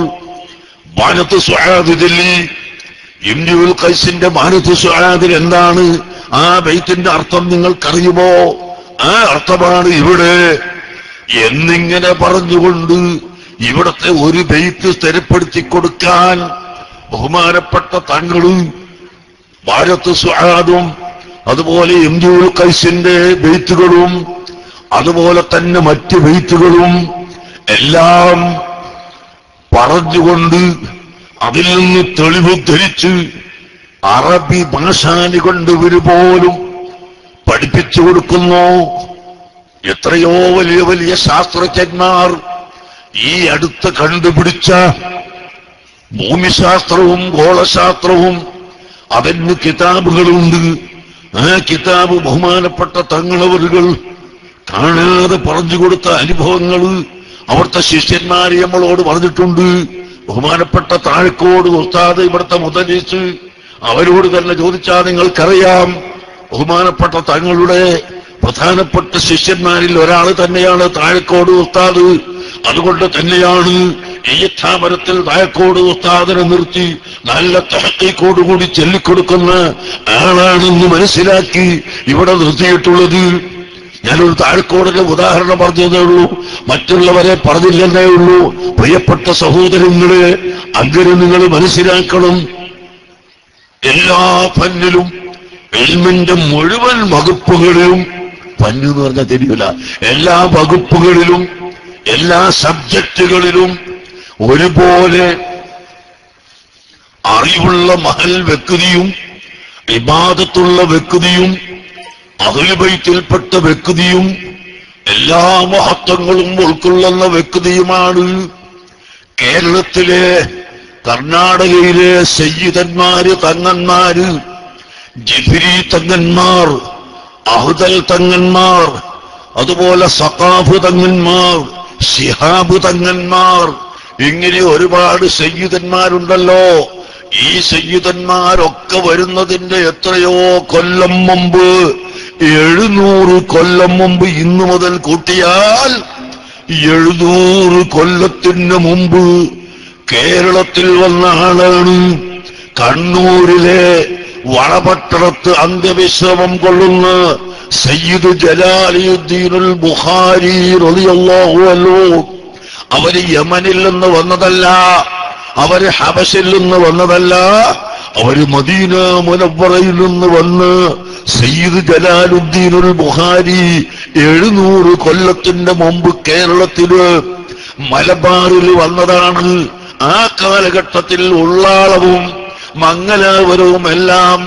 മാനത്ത് സുആദ് ചൊല്ലി. ഇംരുഉൽ ഖൈസിന്റെ മാനത്ത് സുആദിൽ എന്താണ് ആ ബെയ്ത്തിന്റെ അർത്ഥം നിങ്ങൾക്കറിയുമോ? ആ അർത്ഥമാണ് ഇവിടെ എന്നിങ്ങനെ പറഞ്ഞുകൊണ്ട് ഇവിടത്തെ ഒരു ബെയ്ത്ത് സ്ഥിരപ്പെടുത്തി കൊടുക്കാൻ ബഹുമാനപ്പെട്ട തങ്ങളും മാനത്ത് സുആദും അതുപോലെ ഇംരുഉൽ ഖൈസിന്റെ ബെയ്ത്തുകളും അതുപോലെ തന്നെ മറ്റ് ബെയ്ത്തുകളും എല്ലാം പറഞ്ഞുകൊണ്ട് അതിൽ നിന്ന് തെളിവ് ധരിച്ച് അറബി ഭാഷാലി കൊണ്ട് ഇവരുപോലും പഠിപ്പിച്ചു കൊടുക്കുന്നു. എത്രയോ വലിയ വലിയ ശാസ്ത്രജ്ഞന്മാർ ഈ അടുത്ത് കണ്ടുപിടിച്ച ഭൂമിശാസ്ത്രവും ഗോളശാസ്ത്രവും അതിന് കിതാബുകളുണ്ട്. ആ കിതാബ് ബഹുമാനപ്പെട്ട തങ്ങളവരുകൾ കാണാതെ പറഞ്ഞു കൊടുത്ത അനുഭവങ്ങൾ അവിടുത്തെ ശിഷ്യന്മാരെ നമ്മളോട് പറഞ്ഞിട്ടുണ്ട്. ബഹുമാനപ്പെട്ട താഴക്കോട് ഉസ്താദ് ഇവിടുത്തെ മുദരീസ് അവരോട് തന്നെ ചോദിച്ചാൽ നിങ്ങൾക്കറിയാം. ബഹുമാനപ്പെട്ട തങ്ങളുടെ പ്രധാനപ്പെട്ട ശിഷ്യന്മാരിൽ ഒരാൾ തന്നെയാണ് താഴക്കോട് ഉസ്താദ്. അതുകൊണ്ട് തന്നെയാണ് ഈ സ്ഥാപനത്തിൽ താഴക്കോട് ഉസ്താദിനെ നിർത്തി നല്ല തഹഖീഖോടുകൂടി ചൊല്ലിക്കൊടുക്കുന്ന ആളാണെന്ന് മനസ്സിലാക്കി ഇവിടെ നിർത്തിയിട്ടുള്ളത്. ഞാനൊരു താഴക്കോടിന്റെ ഉദാഹരണം പറഞ്ഞതേ ഉള്ളൂ, മറ്റുള്ളവരെ പറഞ്ഞില്ലെന്നേ ഉള്ളൂ. പ്രിയപ്പെട്ട സഹോദരങ്ങളെ, അങ്ങനെ നിങ്ങൾ മനസ്സിലാക്കണം. എല്ലാ ഫന്നിലും ഇൽമിന്റെ മുഴുവൻ വകുപ്പുകളിലും, ഫന്ന് എന്ന് പറഞ്ഞാൽ തിരിയില്ല, എല്ലാ വകുപ്പുകളിലും എല്ലാ സബ്ജക്റ്റുകളിലും ഒരുപോലെ അറിവുള്ള മഹൽ വ്യക്തിയും ഇബാദത്തുള്ള വ്യക്തിയും അഹ്ലു ബൈത്തിൽപ്പെട്ട വ്യക്തിയും എല്ലാ മഹത്വങ്ങളും ഉൾക്കൊള്ളുന്ന വ്യക്തിയുമാണ് കേരളത്തിലെ കർണാടകയിലെ സയ്യിദന്മാര് തങ്ങന്മാര്, ജിഫ്രി തങ്ങന്മാർ, അഹ്ദൽ തങ്ങന്മാർ, അതുപോലെ സഖാഫ് തങ്ങന്മാർ, ശിഹാബ് തങ്ങന്മാർ, ഇങ്ങനെ ഒരുപാട് സയ്യിദന്മാരുണ്ടല്ലോ. ഈ സയ്യിദന്മാരൊക്കെ വരുന്നതിന്റെ എത്രയോ കൊല്ലം മുമ്പ്, 700 കൊല്ലം മുമ്പ് ഇന്നു മുതൽ കൂട്ടിയാൽ 700 കൊല്ലത്തിന് മുമ്പ് കേരളത്തിൽ വന്ന ആളാണ്. കണ്ണൂരിലെ വളപട്ടണത്ത് അന്ത്യവിശ്രമം കൊള്ളുന്ന സയ്യിദ് ജലാലുദ്ദീനുൽ ബുഖാരി റളിയല്ലാഹു അൻഹു. അവര് യമനിൽ നിന്ന് വന്നതല്ല, അവര് ഹബശിൽ നിന്ന് വന്നതല്ല, അവര് മദീന മുനവ്വറയിൽ നിന്ന് വന്ന് സയ്യിദ് ജലാലുദ്ദീനുൽ ബുഖാരി 700 കൊല്ലത്തിന്റെ മുമ്പ് കേരളത്തില് മലബാറിൽ വന്നതാണ്. ആ കാലഘട്ടത്തിൽ ഉള്ളാളവും മംഗലാപുരവും എല്ലാം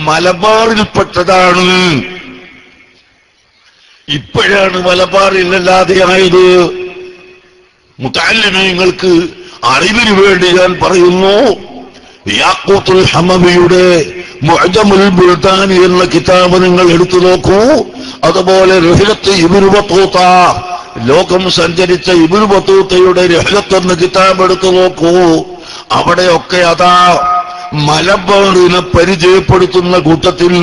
മലബാറിൽപ്പെട്ടതാണ്. ഇപ്പോഴാണ് മലബാറിലല്ലാതെ ആയത്. മുതഅല്ലിമീങ്ങൾക്ക് അറിവിന് വേണ്ടി ഞാൻ പറയുന്നു, യാഖൂത്തുൽ ഹമവിയുടെ മുഅ്ജമുൽ ബുൽദാൻ എന്ന കിതാബ് നിങ്ങൾ എടുത്തു നോക്കൂ. അതുപോലെ റിഹ്ലത്ത് ഇബ്നു ബത്തൂത്ത, ലോകം സഞ്ചരിച്ച ഇബ്നു ബത്തൂത്തയുടെ റിഹ്ലത്ത് എന്ന കിതാബ് എടുത്തു നോക്കൂ. അവിടെയൊക്കെ അതാ മലബാറിനെ പരിചയപ്പെടുത്തുന്ന കൂട്ടത്തിൽ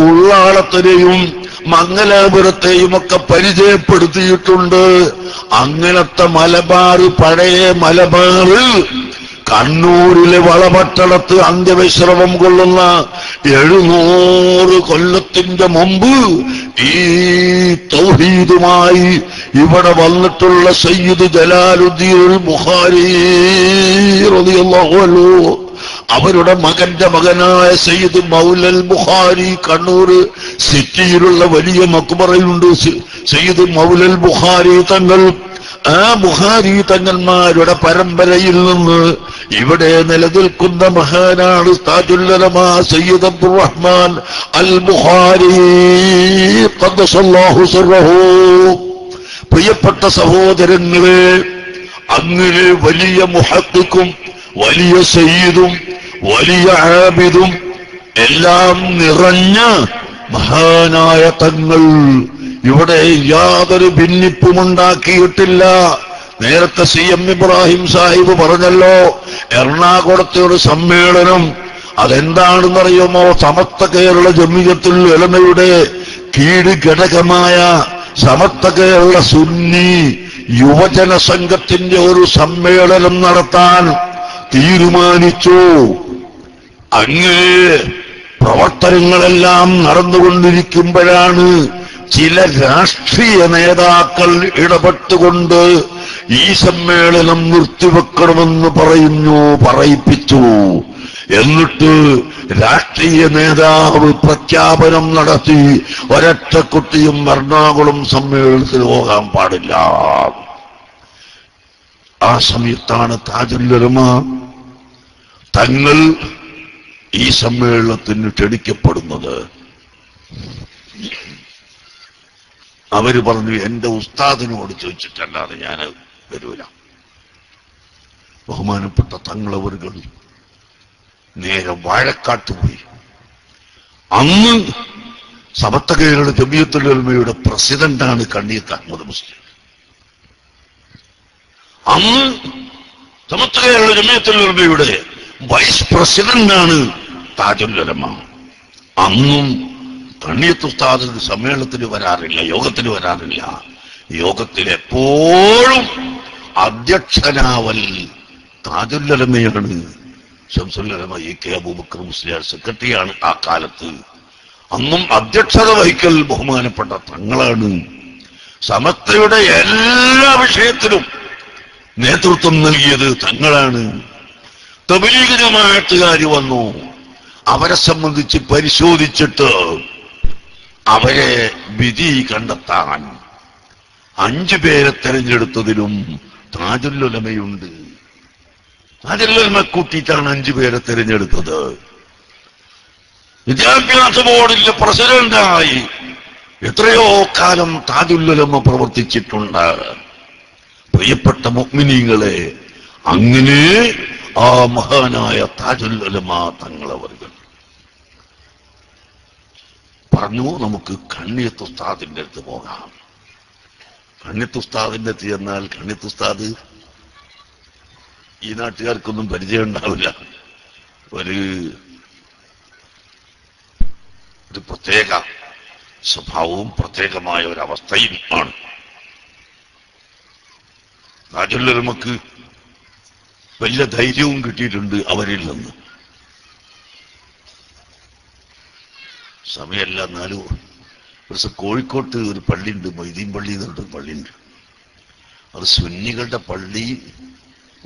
ഉള്ളാളത്തിനെയും മംഗലാപുരത്തെയും ഒക്കെ പരിചയപ്പെടുത്തിയിട്ടുണ്ട്. അങ്ങനത്തെ മലബാർ, പഴയ മലബാറിൽ കണ്ണൂരിലെ വളപട്ടണത്ത് അന്ത്യവിശ്രമം കൊള്ളുന്ന 700 കൊല്ലത്തിന്റെ മുമ്പ് ഈ തൗഹീദുമായി ഇവിടെ വന്നിട്ടുള്ള സയ്യിദ് ജലാലുദ്ദീൻ ബുഖാരി റളിയല്ലാഹു അൻഹു, അവരുടെ മകന്റെ മകനായ സയ്യിദ് മൗലൽ ബുഖാരി, കണ്ണൂർ സിറ്റിയിലുള്ള വലിയ മക്ബറയുണ്ട് സയ്യിദ് മൗലൽ ബുഖാരി തങ്ങൾ. ആ ബുഖാരി തങ്ങന്മാരുടെ പരമ്പരയിൽ നിന്ന് ഇവിടെ നിലനിൽക്കുന്ന മഹാനാണ് താജുൽ ഉലമാ സയ്യിദ് അബ്ദുറഹ്മാൻ അൽ ബുഖാരി ഖദ്ദസല്ലാഹു സിർറഹു. പ്രിയപ്പെട്ട സഹോദരങ്ങളെ, അങ്ങനെ വലിയ മുഹഖിഖും വലിയ സയ്യിദും വലിയ ആബിദും എല്ലാം നിറഞ്ഞ മഹാനായ തങ്ങൾ ഇവിടെ യാതൊരു ഭിന്നിപ്പുമുണ്ടാക്കിയിട്ടില്ല. നേരത്തെ CM ഇബ്രാഹിം സാഹിബ് പറഞ്ഞല്ലോ, എറണാകുളത്തെ ഒരു സമ്മേളനം, അതെന്താണെന്നറിയുമോ? സമസ്ത കേരള ജമിയത്തുൽ ഉലമയുടെ കീഴ് ഘടകമായ സമസ്ത കേരള സുന്നി യുവജന സംഘത്തിന്റെ ഒരു സമ്മേളനം നടത്താൻ തീരുമാനിച്ചു. അങ്ങനെ പ്രവർത്തനങ്ങളെല്ലാം നടന്നുകൊണ്ടിരിക്കുമ്പോഴാണ് ചില രാഷ്ട്രീയ നേതാക്കൾ ഇടപെട്ടുകൊണ്ട് ഈ സമ്മേളനം നിർത്തിവെക്കണമെന്ന് പറയിപ്പിച്ചു. എന്നിട്ട് രാഷ്ട്രീയ നേതാവ് പ്രഖ്യാപനം നടത്തി, ഒരൊറ്റ കുട്ടിയും എറണാകുളം സമ്മേളനത്തിൽ പോകാൻ പാടില്ല. ആ സമയത്താണ് താജുൽ ഉലമാ തങ്ങൾ ഈ സമ്മേളനത്തിന് ക്ഷണിക്കപ്പെടുന്നത്. അവര് പറഞ്ഞു, എന്റെ ഉസ്താദിനോട് ചോദിച്ചിട്ടല്ലാതെ ഞാൻ വരൂല. ബഹുമാനപ്പെട്ട തങ്ങളവരുകൾ നേരെ വാഴക്കാട്ട് പോയി. അന്ന് സമസ്ത കേരള ജമിയത്തുൽ ഉലമയുടെ പ്രസിഡന്റാണ് കണ്ണീത്ത് അഹ്മദ് മുസ്ലിം. അന്ന് സമസ്ത കേരള ജമിയത്തുൽ ഉലമയുടെ വൈസ് പ്രസിഡന്റാണ് താജുൽ ഉലമ. അന്നും കണ്ണീത്ത് ഉസ്താദ് സമ്മേളനത്തിന് വരാറില്ല, യോഗത്തിന് വരാറില്ല. യോഗത്തിൽ എപ്പോഴും അധ്യക്ഷനാവൽ താജുൽ ഉലമയാണ്. ശംസുൽ ഉലമ EK അബൂബക്കർ മുസ്ലിയാർ സെക്രട്ടറിയാണ് ആ കാലത്ത്. അന്നും അധ്യക്ഷത വഹിക്കൽ ബഹുമാനപ്പെട്ട തങ്ങളാണ്. സമസ്തയുടെ എല്ലാ വിഷയത്തിലും നേതൃത്വം നൽകിയത് തങ്ങളാണ്. തബ്ലീഗ് ജമാഅത്തുകാർ വന്നു, അവരെ സംബന്ധിച്ച് പരിശോധിച്ചിട്ട് അവരെ വിധി കണ്ടെത്താൻ 5 പേരെ തെരഞ്ഞെടുത്തതിലും താജുൽ ഉലമയുണ്ട്. താജുൽ ഉലമ കൂട്ടിയിട്ടാണ് 5 പേരെ തെരഞ്ഞെടുത്തത്. വിദ്യാഭ്യാസ ബോർഡിന്റെ പ്രസിഡന്റായി എത്രയോ കാലം താജുൽ ഉലമ പ്രവർത്തിച്ചിട്ടുണ്ട്. പ്രിയപ്പെട്ട മുഅ്മിനീങ്ങളെ, അങ്ങനെ ആ മഹാനായ താജുൽ ഉലമ തങ്ങളവരുകൾ പറഞ്ഞു, നമുക്ക് കണ്ണിയത്ത് ഉസ്താദിന്റെ അടുത്ത് പോകാം. കണ്ണിയത്ത് ഉസ്താദിന്റെ അടുത്ത് ചെന്നാൽ കണ്ണിയത്ത് ഉസ്താദ് ഈ നാട്ടുകാർക്കൊന്നും പരിചയം ഉണ്ടാവില്ല. ഒരു പ്രത്യേക സ്വഭാവവും പ്രത്യേകമായ ഒരവസ്ഥയും ആണ്. താജുൽ ഉലമക്ക് വലിയ ധൈര്യവും കിട്ടിയിട്ടുണ്ട് അവരിൽ നിന്ന്. സമയമല്ല, എന്നാലും ഒരു കോഴിക്കോട്ട് ഒരു പള്ളിയുണ്ട്, മൊയ്തീൻ പള്ളി എന്ന് പറഞ്ഞൊരു പള്ളിയുണ്ട്. അത് സുന്നികളുടെ പള്ളി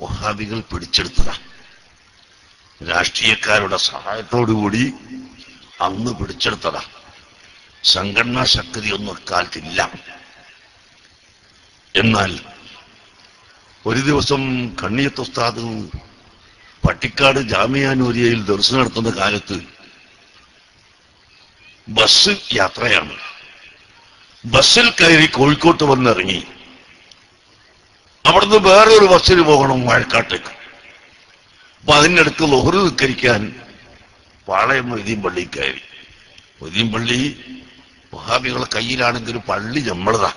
വഹാബികൾ പിടിച്ചെടുത്തതാ. രാഷ്ട്രീയക്കാരുടെ സഹായത്തോടുകൂടി അന്ന് പിടിച്ചെടുത്തതാ. സംഘടനാ ശക്തിയൊന്നും അക്കാലത്തില്ല. എന്നാൽ ഒരു ദിവസം കണ്ണിയത്ത് ഉസ്താദ് പട്ടിക്കാട് ജാമിഅ നൂരിയയിൽ ദർസ് നടത്തുന്ന കാലത്ത് ബസ് യാത്രയാണ്. ബസ്സിൽ കയറി കോഴിക്കോട്ട് വന്നിറങ്ങി. അവിടുന്ന് വേറൊരു ബസ്സിന് പോകണം വാഴക്കാട്ടേക്ക്. അപ്പൊ അതിനടുത്ത് ളുഹ്ർ നിസ്കരിക്കാൻ പാളയം മൊയ്തീൻ പള്ളി കയറി. മൊയ്തീൻ പള്ളി വഹാബികളെ കയ്യിലാണെങ്കിൽ പള്ളി നമ്മളതാ,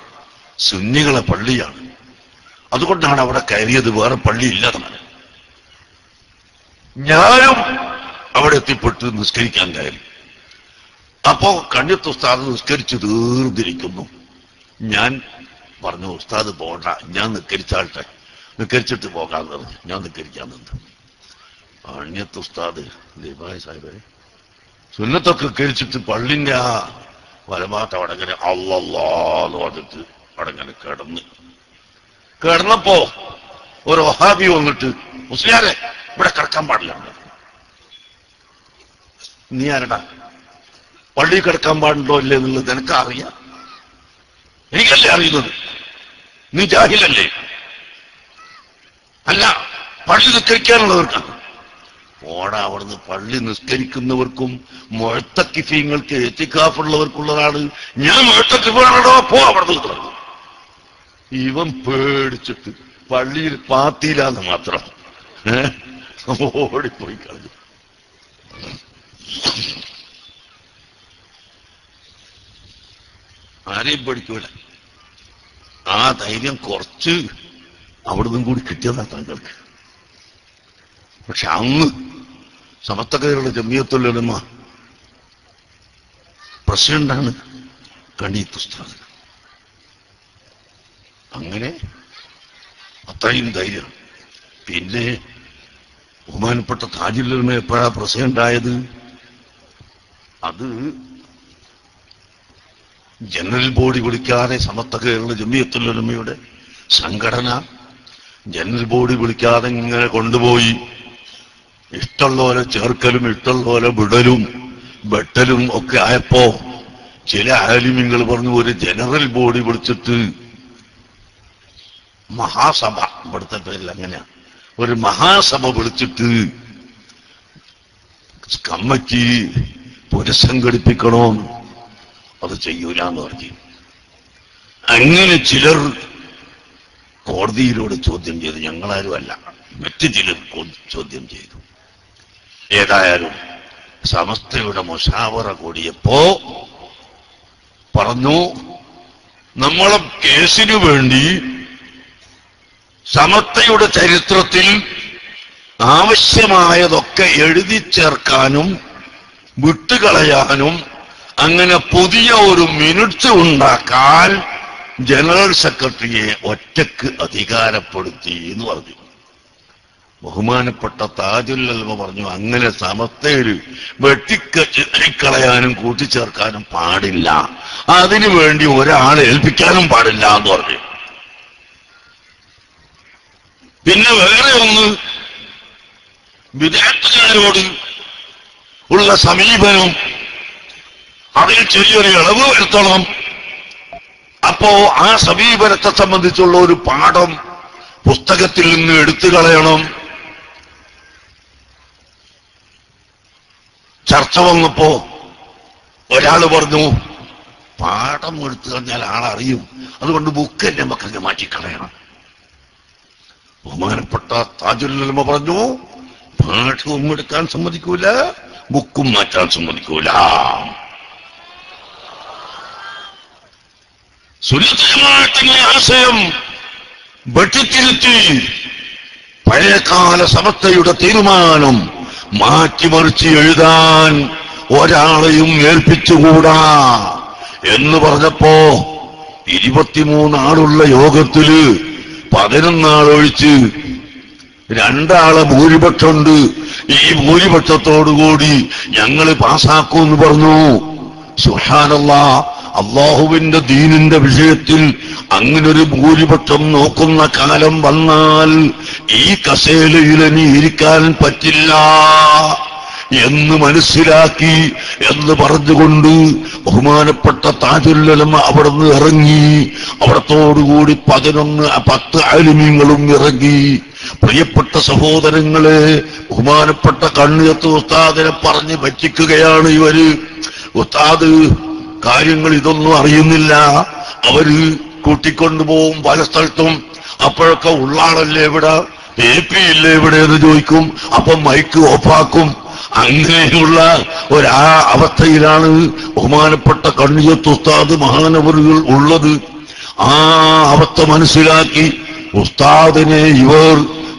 സുന്നികളെ പള്ളിയാണ്. അതുകൊണ്ടാണ് അവിടെ കയറിയത്, വേറെ പള്ളി ഇല്ലാതാണ്. ഞാനും അവിടെ എത്തിപ്പെട്ട് നിസ്കരിക്കാൻ കയറി. അപ്പോ കണ്യത്ത് ഉസ്താദ് നിസ്കരിച്ചു തീർന്നിരിക്കുന്നു. ഞാൻ പറഞ്ഞു, ഉസ്താദ് പോകണ്ട, ഞാൻ നിസ്കരിച്ചാട്ടെ, നിസ്കരിച്ചിട്ട് പോകാന്ന് പറഞ്ഞു. ഞാൻ നിസ്കരിക്കാൻ നിന്ന്. കണ്യത്ത് ഉസ്താദ് ദീപായ് സാഹിബെ സുന്നത്തൊക്കെ കരിച്ചിട്ട് പള്ളിന്റെ ആ വലഭാഗത്ത് അവിടെ ഇങ്ങനെ അള്ളാന്ന് പറഞ്ഞിട്ട് അവിടെ ഇങ്ങനെ കിടന്നപ്പോ ഒരു വഹാബി വന്നിട്ട്, മുസ്ലിയാരെ ഇവിടെ കിടക്കാൻ പാടില്ല. നീ ആരടാ, പള്ളി കിടക്കാൻ പാടുണ്ടോ ഇല്ലേ എന്നുള്ളത് നിനക്ക് അറിയാം? എനിക്കല്ലേ അറിയുന്നത്? നീ ജാഹിലല്ലേ? അല്ല, പള്ളി നിസ്കരിക്കാനുള്ളവർക്കാണ്. ഓടാ അവിടുന്ന്. പള്ളി നിസ്കരിക്കുന്നവർക്കും മുഅ്തക്കിഫീങ്ങൾക്ക് ഇഅ്തികാഫുള്ളവർക്കുള്ളതാണ്. ഞാൻ മുഅ്തക്കിഫാണോ, പോ അവിടുന്ന്. ഇവൻ പേടിച്ചിട്ട് പള്ളിയിൽ പാത്തിയില്ലാന്ന് മാത്രം ഓടിപ്പോയി കളഞ്ഞു. ആരെയും പഠിക്കൂല. ആ ധൈര്യം കുറച്ച് അവിടുന്ന് കൂടി കിട്ടിയതാ താങ്കൾക്ക്. പക്ഷെ അന്ന് സമസ്ത കേരള ജമിയത്തുൽ ഉലമ പ്രസിഡന്റാണ് കണ്ണിയത്ത് ഉസ്താദ്. അങ്ങനെ അത്രയും ധൈര്യം. പിന്നെ ബഹുമാനപ്പെട്ട താജുൽ ഉലമ എപ്പോഴാ പ്രസിഡന്റായത്? അത് ജനറൽ ബോഡി വിളിക്കാതെ സമസ്ത കേരള ജമിയത്തുൽ ഉലമയുടെ സംഘടന ജനറൽ ബോഡി വിളിക്കാതെ ഇങ്ങനെ കൊണ്ടുപോയി ഇഷ്ടമുള്ളപോലെ ചേർക്കലും ഇഷ്ടമുള്ളപോലെ വിടലും വെട്ടലും ഒക്കെ ആയപ്പോ ചില ആലിമ്യങ്ങൾ പറഞ്ഞു, ഒരു ജനറൽ ബോഡി വിളിച്ചിട്ട് മഹാസഭ, ഇവിടുത്തെ പേരിൽ അങ്ങനെയാ, ഒരു മഹാസഭ വിളിച്ചിട്ട് കമ്മിറ്റി പുനഃസംഘടിപ്പിക്കണോ, അത് ചെയ്യൂലെന്ന് പറഞ്ഞു. അങ്ങനെ ചിലർ കോടതിയിലൂടെ ചോദ്യം ചെയ്തു. ഞങ്ങളാരും അല്ല, മറ്റു ചിലർ ചോദ്യം ചെയ്തു. ഏതായാലും സമസ്തയുടെ മുശാവറ കൂടിയപ്പോ പറഞ്ഞു, നമ്മളെ കേസിനു വേണ്ടി സമസ്തയുടെ ചരിത്രത്തിൽ ആവശ്യമായതൊക്കെ എഴുതി ചേർക്കാനും വിട്ടുകളയാനും അങ്ങനെ പുതിയ ഒരു മിനിറ്റ്സ് ഉണ്ടാക്കാൻ ജനറൽ സെക്രട്ടറിയെ ഒറ്റക്ക് അധികാരപ്പെടുത്തി എന്ന് പറഞ്ഞു. ബഹുമാനപ്പെട്ട താജുൽ ഉലമ പറഞ്ഞു, അങ്ങനെ സമസ്തയിൽ വെട്ടിക്കളയാനും കൂട്ടിച്ചേർക്കാനും പാടില്ല, അതിനു വേണ്ടി ഒരാളെ ഏൽപ്പിക്കാനും പാടില്ല എന്ന് പറഞ്ഞു. പിന്നെ വേറെ ഒന്ന്, വിദഗ്ധരോട് ഉള്ള സമീപനം അതിൽ ചെറിയൊരു ഇളവ് വരുത്തണം. അപ്പോ ആ സമീപനത്തെ സംബന്ധിച്ചുള്ള ഒരു പാഠം പുസ്തകത്തിൽ നിന്ന് എടുത്തു കളയണം. ചർച്ച വന്നപ്പോ ഒരാൾ പറഞ്ഞു, പാഠം എടുത്തു കഴിഞ്ഞാൽ ആളറിയും, അതുകൊണ്ട് ബുക്ക് തന്നെ നമുക്കങ്ങ് മാറ്റിക്കളയണം. ബഹുമാനപ്പെട്ട താജുൽ ഉലമ പറഞ്ഞു, പാഠവും എടുക്കാൻ സമ്മതിക്കൂല, ബുക്കും മാറ്റാൻ സമ്മതിക്കൂല. സുന്നത്തിന്റെ ആശയം വെട്ടിത്തിരുത്തി പഴയകാല സമസ്തയുടെ തീരുമാനം മാറ്റിമറിച്ച് എഴുതാൻ ഒരാളെയും ഏൽപ്പിച്ചുകൂടാ എന്ന് പറഞ്ഞപ്പോ 23 ആളുള്ള യോഗത്തില് 11 ആളൊഴിച്ച് 2 ആളെ ഭൂരിപക്ഷമുണ്ട്. ഈ ഭൂരിപക്ഷത്തോടുകൂടി ഞങ്ങൾ പാസാക്കൂന്ന് പറഞ്ഞു. സുബ്ഹാനല്ലാഹ്, അള്ളാഹുവിന്റെ ദീനിന്റെ വിഷയത്തിൽ അങ്ങനൊരു ഭൂരിപക്ഷം നോക്കുന്ന കാലം വന്നാൽ ഈ കസേലയിൽ ഇനി ഇരിക്കാൻ പറ്റില്ല എന്ന് മനസ്സിലാക്കി എന്ന് പറഞ്ഞുകൊണ്ട് ബഹുമാനപ്പെട്ട താജുൽ ഉലമ അവിടുന്ന് ഇറങ്ങി. അവിടത്തോടുകൂടി 10 ആലിമീങ്ങളും ഇറങ്ങി. പ്രിയപ്പെട്ട സഹോദരങ്ങളെ, ബഹുമാനപ്പെട്ട കണ്ണിയത്ത് ഉസ്താദിനെ പറഞ്ഞ് പറ്റിക്കുകയാണ് ഇവര്. ഉസ്താദ് കാര്യങ്ങൾ ഇതൊന്നും അറിയുന്നില്ല. അവര് കൂട്ടിക്കൊണ്ടുപോകും പല സ്ഥലത്തും. അപ്പോഴൊക്കെ ഉള്ളാളല്ലേ ഇവിടെ, AP ഇല്ലേ ഇവിടെ എന്ന് ചോദിക്കും. അപ്പം മൈക്ക് ഓഫാക്കും. അങ്ങനെയുള്ള അവസ്ഥയിലാണ് ബഹുമാനപ്പെട്ട കണ്ണിയത്ത് ഉസ്താദ് മഹാനവറുകൾ ഉള്ളത്. ആ അവസ്ഥ മനസ്സിലാക്കി ഉസ്താദിനെ ഇവർ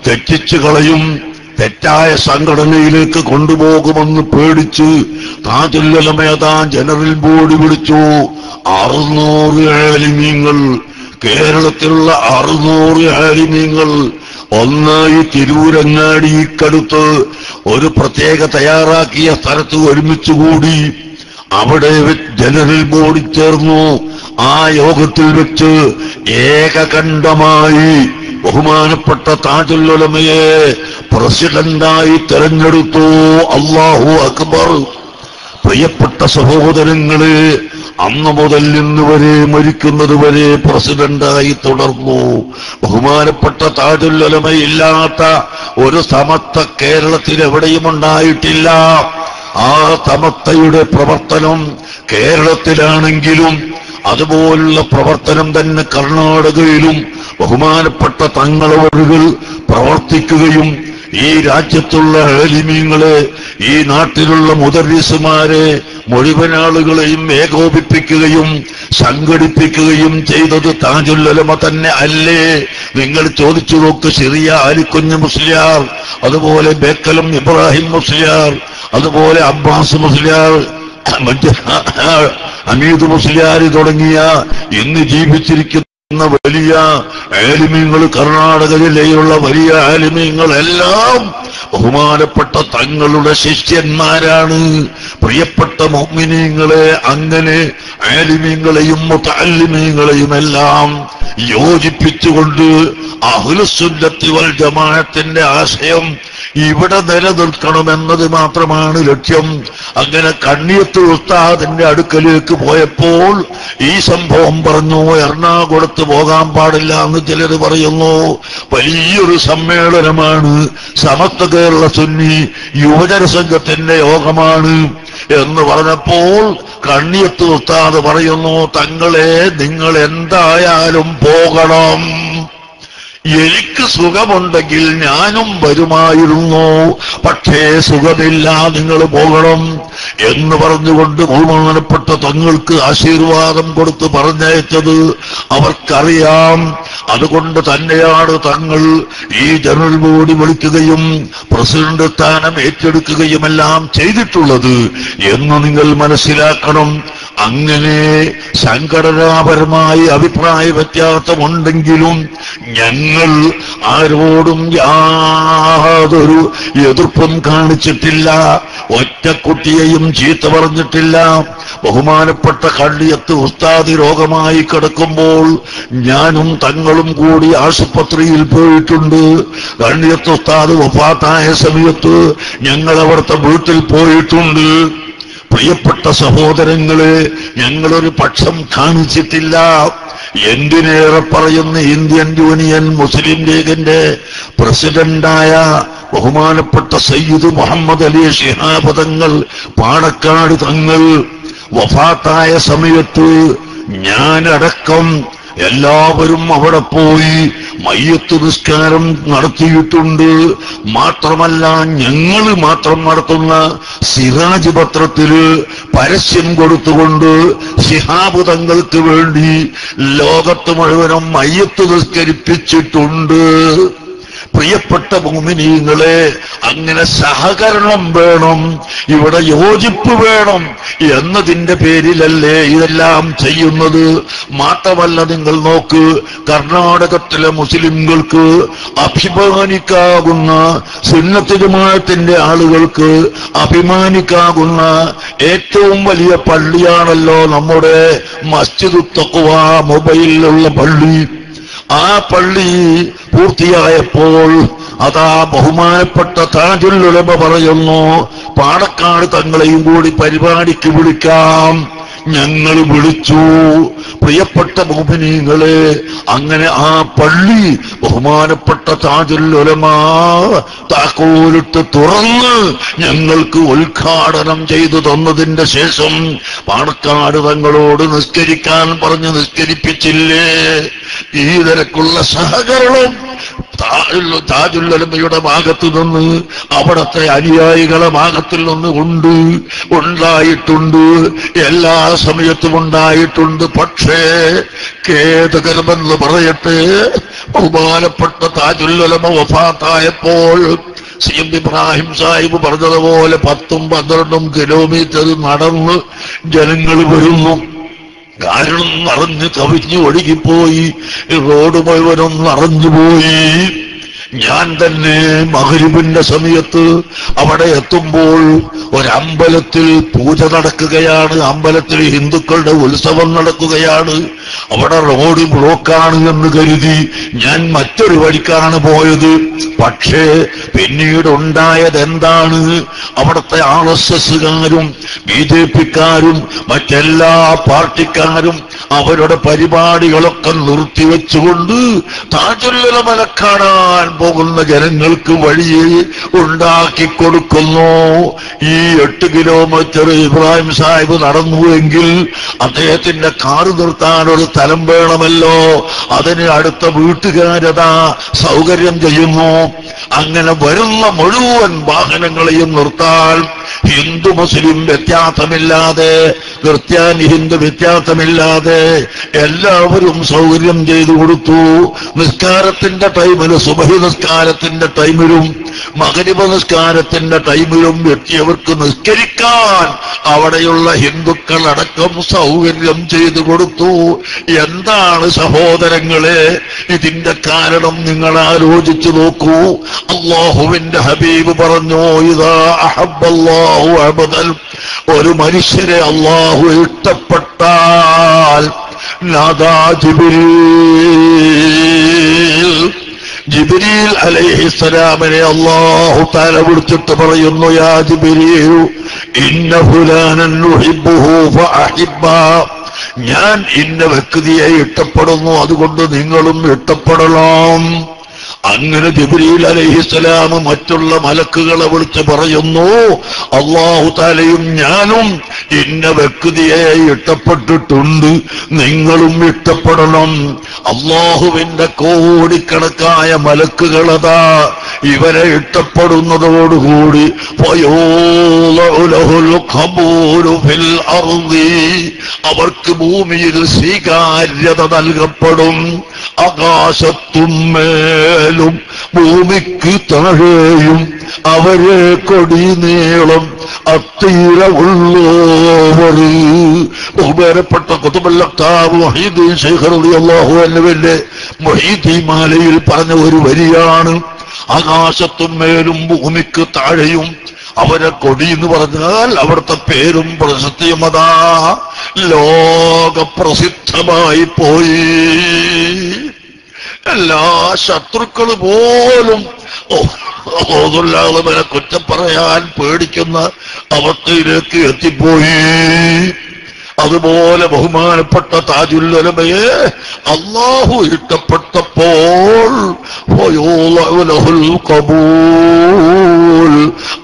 തെറ്റിച്ചു കളയും, തെറ്റായ സംഘടനയിലേക്ക് കൊണ്ടുപോകുമെന്ന് പേടിച്ച് താജുൽ ഉലമ ജനറൽ ബോഡി വിളിച്ചു. 600 ആലിമീങ്ങൾ, കേരളത്തിലുള്ള 600 ആലിമീങ്ങൾ ഒന്നായി തിരൂരങ്ങാടിക്കടുത്ത് ഒരു പ്രത്യേക തയ്യാറാക്കിയ സ്ഥലത്ത് ഒരുമിച്ചുകൂടി. അവിടെ ജനറൽ ബോഡി ചേർന്നു. ആ യോഗത്തിൽ വെച്ച് ഏകകണ്ഠമായി ബഹുമാനപ്പെട്ട താജുൽ ഉലമയെ പ്രസിഡന്റായി തെരഞ്ഞെടുത്തു. അല്ലാഹു അക്ബർ. പ്രിയപ്പെട്ട സഹോദരങ്ങളെ, അന്ന് മുതൽ ഇന്ന് വരെ മരിക്കുന്നത് വരെ പ്രസിഡന്റായി തുടർന്നു. ബഹുമാനപ്പെട്ട താജുൽ ഉലമ ഇല്ലാത്ത ഒരു സമസ്ത കേരളത്തിൽ എവിടെയും ഉണ്ടായിട്ടില്ല. ആ സമസ്തയുടെ പ്രവർത്തനം കേരളത്തിലാണെങ്കിലും അതുപോലുള്ള പ്രവർത്തനം തന്നെ കർണാടകയിലും ബഹുമാനപ്പെട്ട തങ്ങളവറുകൾ പ്രവർത്തിക്കുകയും ഈ രാജ്യത്തുള്ള ആലിമീങ്ങളെ, ഈ നാട്ടിലുള്ള മുദർരിസുമാരെ മുഴുവൻ ആളുകളെയും ഏകോപിപ്പിക്കുകയും സംഘടിപ്പിക്കുകയും ചെയ്തത് താജുൽ ഉലമ തന്നെ അല്ലേ? നിങ്ങൾ ചോദിച്ചു നോക്ക്. സിറിയ ആലിക്കുഞ്ഞ് മുസ്ലിയാർ, അതുപോലെ ബേക്കലം ഇബ്രാഹിം മുസ്ലിയാർ, അതുപോലെ അബ്ബാസ് മുസ്ലിയാർ, ഹമീദ് മുസ്ലിയാർ തുടങ്ങിയ ഇന്ന് ജീവിച്ചിരിക്കുന്ന വലിയ ആലിമീങ്ങൾ, കർണാടക ജില്ലയിലുള്ള വലിയ ആലിമീങ്ങളെല്ലാം ബഹുമാനപ്പെട്ട തങ്ങളുടെ ശിഷ്യന്മാരാണ്. പ്രിയപ്പെട്ട മുഅ്മിനീങ്ങളെ, അങ്ങനെ ആലിമീങ്ങളെയും മുതഅല്ലിമീങ്ങളെയും എല്ലാം യോജിപ്പിച്ചുകൊണ്ട് അഹ്ലുസുന്നത്തി വൽ ജമാഅത്തിന്റെ ആശയം ഇവിടെ നിലനിൽക്കണമെന്നത് മാത്രമാണ് ലക്ഷ്യം. അങ്ങനെ കണ്ണിയത്ത് ഉസ്താദിന്റെ അടുക്കലേക്ക് പോയപ്പോൾ ഈ സംഭവം പറഞ്ഞു. എറണാകുളത്ത് പോകാൻ പാടില്ല എന്ന് ചിലർ പറയുന്നു. വലിയൊരു സമ്മേളനമാണ്, സമസ്ത കേരള സുന്നി യുവജന സംഘത്തിന്റെ യോഗമാണ് എന്ന് പറഞ്ഞപ്പോൾ കണ്ണിയത്ത് ഉസ്താദ് പറയുന്നു, തങ്ങളെ നിങ്ങൾ എന്തായാലും പോകണം. എനിക്ക് സുഖമുണ്ടെങ്കിൽ ഞാനും വരുമായിരുന്നു, പക്ഷേ സുഖമില്ല, നിങ്ങൾ പോകണം എന്ന് പറഞ്ഞുകൊണ്ട് ബഹുമാനപ്പെട്ട തങ്ങൾക്ക് ആശീർവാദം കൊടുത്ത് പറഞ്ഞയച്ചത് അവർക്കറിയാം. അതുകൊണ്ട് തന്നെയാണ് തങ്ങൾ ഈ ജനറൽ ബോഡി വിളിക്കുകയും പ്രസിഡന്റ് സ്ഥാനം ഏറ്റെടുക്കുകയുമെല്ലാം ചെയ്തിട്ടുള്ളത് എന്ന് നിങ്ങൾ മനസ്സിലാക്കണം. അങ്ങനെ സംഘടനാപരമായി അഭിപ്രായ വ്യത്യാസമുണ്ടെങ്കിലും ഞങ്ങൾ ആരോടും യാതൊരു എതിർപ്പും കാണിച്ചിട്ടില്ല, ഒറ്റക്കുട്ടിയെയും ചീത്ത പറഞ്ഞിട്ടില്ല. ബഹുമാനപ്പെട്ട കള്ളിയത്ത് ഉസ്താദ് രോഗമായി കിടക്കുമ്പോൾ ഞാനും തങ്ങളും കൂടി ആശുപത്രിയിൽ പോയിട്ടുണ്ട്. കള്ളിയത്ത് ഉസ്താദ് വഫാത്തായ സമയത്ത് ഞങ്ങൾ അവിടുത്തെ വീട്ടിൽ പോയിട്ടുണ്ട്. പ്രിയപ്പെട്ട സഹോദരങ്ങളെ, ഞങ്ങളൊരു പക്ഷം കാണിച്ചിട്ടില്ല. എന്തിനേറെ പറയുന്ന ഇന്ത്യൻ യൂണിയൻ മുസ്ലിം ലീഗിന്റെ പ്രസിഡന്റായ ബഹുമാനപ്പെട്ട സയ്യിദ് മുഹമ്മദ് അലി ശിഹാബ് തങ്ങൾ, പാണക്കാട് തങ്ങൾ വഫാത്തായ സമയത്ത് ഞാനടക്കം എല്ലാവരും അവിടെ പോയി മയ്യത്ത് നിസ്കാരം നടത്തിയിട്ടുണ്ട്. മാത്രമല്ല, ഞങ്ങൾ മാത്രം നടത്തുന്ന സിറാജ് പത്രത്തില് പരസ്യം കൊടുത്തുകൊണ്ട് ശിഹാബ് തങ്ങൾക്ക് വേണ്ടി ലോകത്ത് മുഴുവനും മയ്യത്ത് നിസ്കരിപ്പിച്ചിട്ടുണ്ട്. പ്രിയപ്പെട്ട മുഅ്മിനീങ്ങളെ, അങ്ങനെ സഹകരണം വേണം, ഇവിടെ യോജിപ്പ് വേണം എന്നതിന്റെ പേരിലല്ലേ ഇതെല്ലാം ചെയ്യുന്നത്. മാത്രമല്ല, നിങ്ങൾ നോക്ക്, കർണാടകത്തിലെ മുസ്ലിംകൾക്ക് അഭിമാനിക്കാകുന്ന, സുന്നത്ത് ജമാഅത്തിന്റെ ആളുകൾക്ക് അഭിമാനിക്കാകുന്ന ഏറ്റവും വലിയ പള്ളിയാണല്ലോ നമ്മുടെ മസ്ജിദ് തഖ്വ മൊബൈലിലുള്ള പള്ളി. ആ പള്ളി പൂർത്തിയായപ്പോൾ അതാ ബഹുമാനപ്പെട്ട താജുൽ ഉലമ പറയുന്നു, പാണക്കാട് തങ്ങളെയും കൂടി പരിപാടിക്ക് വിളിക്കാം. ഞങ്ങൾ വിളിച്ചു. പ്രിയപ്പെട്ട മുഅ്മിനീങ്ങളെ, അങ്ങനെ ആ പള്ളി ബഹുമാനപ്പെട്ട താജുൽ ഉലമ താക്കോലിട്ട് തുറന്ന് ഞങ്ങൾക്ക് ഉദ്ഘാടനം ചെയ്തു തന്നതിന്റെ ശേഷം പാണക്കാട് തങ്ങളോട് നിസ്കരിക്കാൻ പറഞ്ഞ് നിസ്കരിപ്പിച്ചില്ലേ? ഈ നിരക്കുള്ള സഹകരണം താജുൽ-ഉലമയുടെ ഭാഗത്തു നിന്ന് അവിടത്തെ അനുയായികളെ ഭാഗത്തിൽ നിന്ന് ഉണ്ടായിട്ടുണ്ട്, എല്ലാ സമയത്തും ഉണ്ടായിട്ടുണ്ട്. പക്ഷേ ഖേദകരമെന്ന് പറയട്ടെ, ബഹുമാനപ്പെട്ട താജുൽ-ഉലമ വഫാത്തായപ്പോൾ സയ്യിദ് ഇബ്രാഹിം സാഹിബ് പറഞ്ഞതുപോലെ 10-12 കിലോമീറ്റർ നടന്ന് ജനങ്ങൾ വരുന്നു. കാരണം നിറഞ്ഞ് കവിഞ്ഞ് ഒഴുകിപ്പോയി, റോഡ് മുഴുവനും നിറഞ്ഞുപോയി. ഞാൻ തന്നെ മഗ്‌രിബിന്റെ സമയത്ത് അവിടെ എത്തുമ്പോൾ ഒരമ്പലത്തിൽ പൂജ നടക്കുകയാണ്, അമ്പലത്തിൽ ഹിന്ദുക്കളുടെ ഉത്സവം നടക്കുകയാണ്. അവിടെ റോഡ് ബ്ലോക്കാണ് എന്ന് കരുതി ഞാൻ മറ്റൊരു വഴിക്കാണ് പോയത്. പക്ഷേ പിന്നീട് ഉണ്ടായത് എന്താണ്? അവിടുത്തെ RSSകാരും BJPക്കാരും മറ്റെല്ലാ പാർട്ടിക്കാരും അവരുടെ പരിപാടികളൊക്കെ നിർത്തിവെച്ചുകൊണ്ട് താജുൽ-ഉലമയെ കാണാൻ പോകുന്ന ജനങ്ങൾക്ക് വഴിയെ ഉണ്ടാക്കി കൊടുക്കുന്നു. ഈ 8 കിലോമീറ്റർ ഇബ്രാഹിം സാഹിബ് നടന്നുവെങ്കിൽ അദ്ദേഹത്തിന്റെ കാറ് നിർത്താൻ ഒരു സ്ഥലം വേണമല്ലോ. അതിന് അടുത്ത വീട്ടുകാരതാ സൗകര്യം ചെയ്യുന്നു. അങ്ങനെ വരുന്ന മുഴുവൻ വാഹനങ്ങളെയും നിർത്താൻ ഹിന്ദു മുസ്ലിം വ്യത്യാസമില്ലാതെ, ക്രിസ്ത്യാനി ഹിന്ദു വ്യത്യാസമില്ലാതെ എല്ലാവരും സൗകര്യം ചെയ്തു കൊടുത്തു. നിസ്കാരത്തിന്റെ ടൈമിൽ, സുബഹി നിസ്കാരത്തിന്റെ ടൈമിലും മഗ്‌രിബ് നിസ്കാരത്തിന്റെ ടൈമിലും എത്തിയവർക്ക് നിസ്കരിക്കാൻ അവിടെയുള്ള ഹിന്ദുക്കളടക്കം സൗകര്യം ചെയ്തു കൊടുത്തു. എന്താണ് സഹോദരങ്ങളെ ഇതിന്റെ കാരണം? നിങ്ങൾ ആലോചിച്ചു നോക്കൂ. അല്ലാഹുവിന്റെ ഹബീബ് പറഞ്ഞു, ഇദാ അഹബ്ബല്ലാഹു അബ്ദൻ, ഒരു മനുഷ്യരെ അല്ലാഹു ഇഷ്ടപ്പെട്ടാൽ നാദാ ജിബ്രീൽ അലൈഹിസ്സലാമിനെ അല്ലാഹു തആല വിളിച്ചിട്ട് പറയുന്നു, യാ ജിബ്രീൽ ഇന്ന ഫുലാനൻ നുഹിബ്ബുഹു ഫഅഹിബ്ബ, ഞാൻ ഇന്ന വ്യക്തിയെ ഇഷ്ടപ്പെടുന്നു, അതുകൊണ്ട് നിങ്ങളും ഇഷ്ടപ്പെടണം. അങ്ങനെ ജിബ്രീൽ അലൈഹിസ്സലാം മറ്റുള്ള മലക്കുകളെ വിളിച്ച് പറയുന്നു, അല്ലാഹു തആലയും ഞാനും ഇന്ന വ്യക്തിയെ ഇഷ്ടപ്പെട്ടിട്ടുണ്ട്, നിങ്ങളും ഇഷ്ടപ്പെടണം. അല്ലാഹുവിന്റെ കോടിക്കണക്കായ മലക്കുകളതാ ഇവരെ ഇഷ്ടപ്പെടുന്നതോടുകൂടി അവർക്ക് ഭൂമിയിൽ സ്വീകാര്യത നൽകപ്പെടും. ആകാശത്തും മേലും ഭൂമിക്ക് താഴെയും അവരെ കൊടി നീളം അത്തീരമുള്ളവർ. ബഹുമാനപ്പെട്ട ഖുതുബുൽ അഖ്താബ് മുഹീദ്ദീൻ ശൈഖ് റളിയല്ലാഹു അൻഹുവിന്റെ മുഹീദ്ദീൻ മാലയിൽ പറഞ്ഞ ഒരു വരിയാണ്, ആകാശത്തും മേലും ഭൂമിക്ക് താഴെയും അവരെ കൊടി എന്ന് പറഞ്ഞാൽ അവിടുത്തെ പേരും പ്രശസ്തിയും അതാ ലോകപ്രസിദ്ധമായി പോയി. എല്ലാ ശത്രുക്കൾ പോലും ഓതുല്ലാഹുവിനെ കുറ്റം പറയാൻ പേടിക്കുന്ന അവസ്ഥയിലേക്ക് എത്തിപ്പോയി. അതുപോലെ ബഹുമാനപ്പെട്ട താജുൽ-ഉലമയെ അല്ലാഹു ഇഷ്ടപ്പെട്ടപ്പോൾ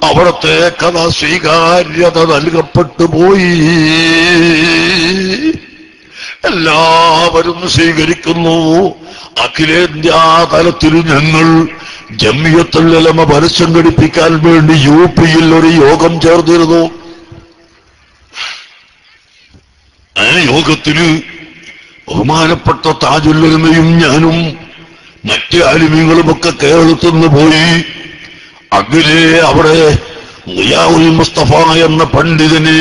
അവിടത്തെ കഥ സ്വീകാര്യത നൽകപ്പെട്ടു പോയി. എല്ലാവരും സ്വീകരിക്കുന്നു. അഖിലേന്ത്യാ തലത്തിൽ ഞങ്ങൾ ജംഇയ്യത്തുൽ ഉലമ പുനഃസംഘടിപ്പിക്കാൻ വേണ്ടി UP-യിൽ ഒരു യോഗം ചേർന്നിരുന്നു. ആ യോഗത്തിന് ബഹുമാനപ്പെട്ട താജുൽ-ഉലമയും ഞാനും മറ്റ് ആലിമീങ്ങളുമൊക്കെ കേരളത്തിൽ നിന്ന് പോയി. അങ്ങനെ അവിടെ ളിയാഉൽ മുസ്തഫ എന്ന പണ്ഡിതനെ